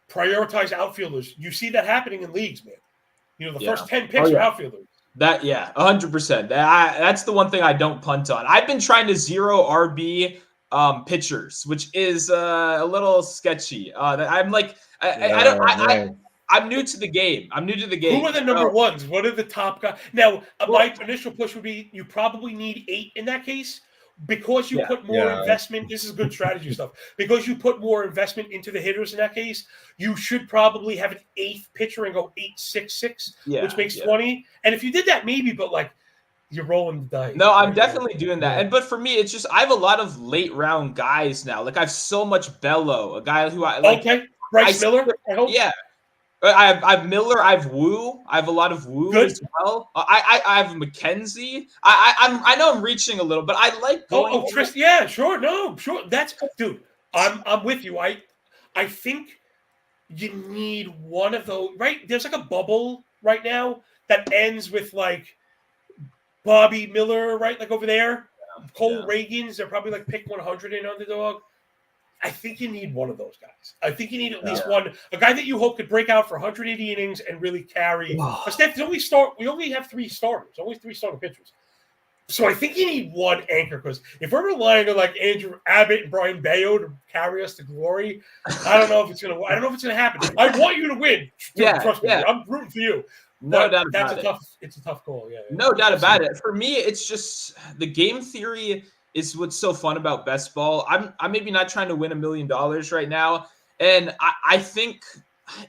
prioritize outfielders. You see that happening in leagues, man. The first 10 picks are outfielders. 100%. That's the one thing I don't punt on. I've been trying to zero RB pitchers, which is a little sketchy. I'm like, I'm new to the game. Who are the number ones? What are the top guys? Now, my initial push would be you probably need 8 in that case because you put more investment. This is good strategy stuff. Because you put more investment into the hitters in that case, you should probably have an 8th pitcher and go 8-6-6, which makes 20. And if you did that, maybe, but like you're rolling the dice. No, I'm definitely doing that. But for me, it's just I have a lot of late round guys now. Like I have so much Bello, a guy who I like. Okay, Bryce Miller. I hope. Yeah. I have Miller. I have Wu. I have a lot of Wu as well. I have McKenzie. I know I'm reaching a little, but I like going. Tristan. Yeah, sure. No, sure. That's dude. I'm with you. I think you need one of those. Right? There's like a bubble right now that ends with like Bobby Miller. Right? Like over there, Cole Reagans. They're probably like pick 100 in underdog. I think you need one of those guys. I think you need at least one, a guy that you hope could break out for 180 innings and really carry. We only have 3 starters, only 3 starting pitchers. So I think you need one anchor because if we're relying on like Andrew Abbott and Brian Bayo to carry us to glory, I don't know if it's gonna happen. I want you to win. Trust me, I'm rooting for you. No doubt about it. It's a tough call. No doubt about it. For me, it's just the game theory is what's so fun about best ball. I'm maybe not trying to win $1 million right now. And I think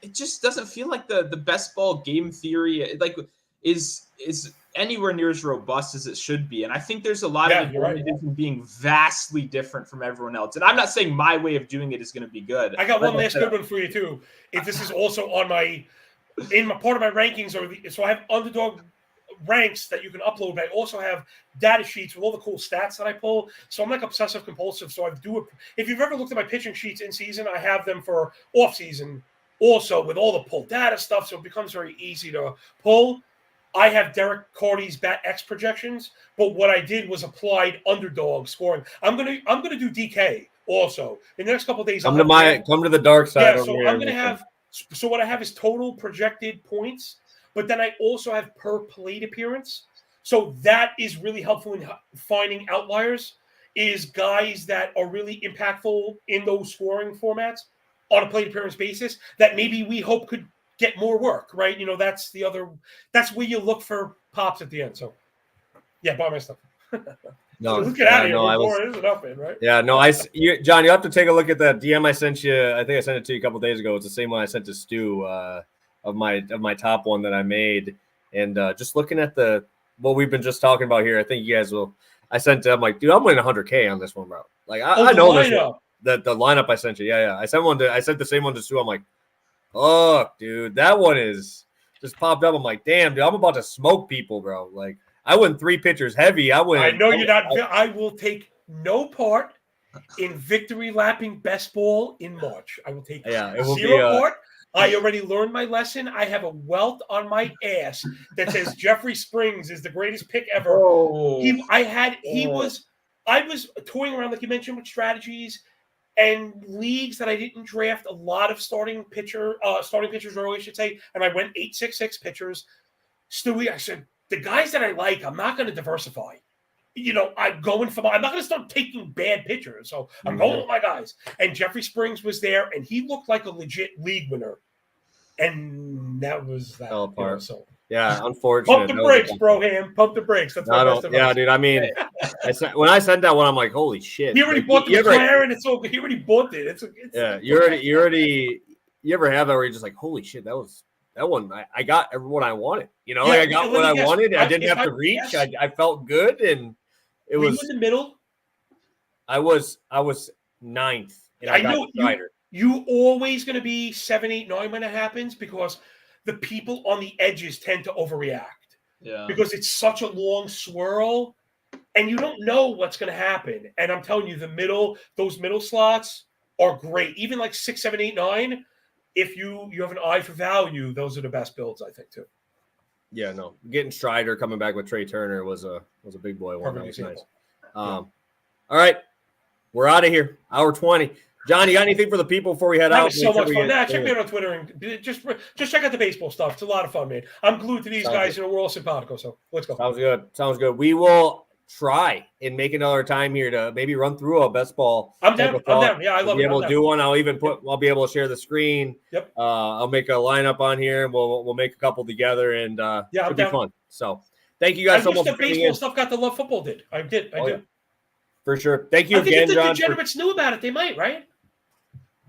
it just doesn't feel like the best ball game theory like is anywhere near as robust as it should be. And I think there's a lot of advantages in being vastly different from everyone else. And I'm not saying my way of doing it is going to be good. I got one last good one for you too. If this is also on in my part of my rankings, so I have underdog ranks that you can upload, but I also have data sheets with all the cool stats that I pull. So I'm like obsessive compulsive. So I do it. If you've ever looked at my pitching sheets in season, I have them for off season also with all the pull data stuff. So it becomes very easy to pull. I have Derek Carty's bat X projections, but what I did was applied underdog scoring. I'm gonna do DK also in the next couple of days. Come to the dark side. Yeah, so I'm gonna have. So what I have is total projected points. But then I also have per plate appearance. So that is really helpful in finding outliers, is guys that are really impactful in those scoring formats on a plate appearance basis that maybe we hope could get more work, right? That's where you look for pops at the end. So, buy my stuff. No, let's get out of here before enough, man, right? Yeah, no, John, you have to take a look at that DM I sent you. I think I sent it to you a couple of days ago. It's the same one I sent to Stu. Of my top one that I made, and just looking at what we've been just talking about here, I think you guys will. I sent I'm like, dude, I'm winning 100K on this one, bro. Like I know this one. The lineup I sent you, I sent the same one to Stu. I'm like, oh, dude, that one is just popped up. I'm like, damn, dude, I'm about to smoke people, bro. Like I went 3 pitchers heavy. I know you're not. I will take no part in victory lapping best ball in March. I will take zero part. I already learned my lesson. I have a welt on my ass that says Jeffrey Springs is the greatest pick ever. I was toying around, like you mentioned, with strategies and leagues that I didn't draft a lot of starting pitchers early, I should say, and I went 8-6-6 pitchers. Stewie, I said, the guys that I like, I'm not going to diversify. I'm not going to start taking bad pitchers. So I'm going with my guys. And Jeffrey Springs was there, and he looked like a legit league winner. And that was that. Fell apart. Unfortunate. Pump the brakes, bro, Ham. Pump the brakes. That's my best advice. Yeah, dude. I mean, when I sent that one, I'm like, holy shit. He already bought the McLaren. It's okay. He already bought it. You ever have that where you're just like, holy shit, that was that one, I got what I wanted. You know, Yeah, like I got let what me I guess. wanted. I didn't If have to I reach. guess- I felt good, and it Were you was. in the middle? I was ninth, and I got know Strider. you always going to be 7, 8, 9 when it happens because the people on the edges tend to overreact. Yeah. Because it's such a long swirl, and you don't know what's going to happen. And I'm telling you, those middle slots are great. Even like 6, 7, 8, 9. If you have an eye for value, those are the best builds, I think, too. Yeah, no, getting Strider coming back with Trey Turner was a big boy one. Perfect That was example. nice. All right, we're out of here. Hour 20. John, you got anything for the people before we head That out? was so much fun. Check me out on Twitter and just check out the baseball stuff. It's a lot of fun, man. I'm glued to these guys. We're all simpatico. So let's go. Sounds good. We will try and make another time here to maybe run through a best ball. I'm down. Yeah, I love it. Be able to do one. I'll even I'll be able to share the screen. Yep. I'll make a lineup on here, and we'll make a couple together, and it'll be fun. So thank you guys so much. The baseball stuff got the love football did. I did. For sure. Thank you again, John. I think if the degenerates knew about it, they might, right?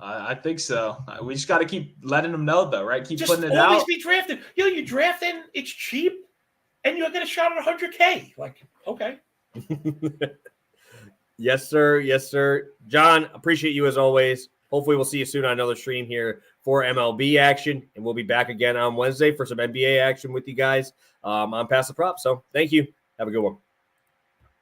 I think so. We just got to keep letting them know, though, right? Keep just putting it out. Always be drafted. You draft in, it's cheap, and you'll get a shot at 100K. Like, okay. Yes, sir. Yes, sir. John, appreciate you as always. Hopefully we'll see you soon on another stream here for MLB action, and we'll be back again on Wednesday for some NBA action with you guys. I'm Pass the Prop, so thank you. Have a good one.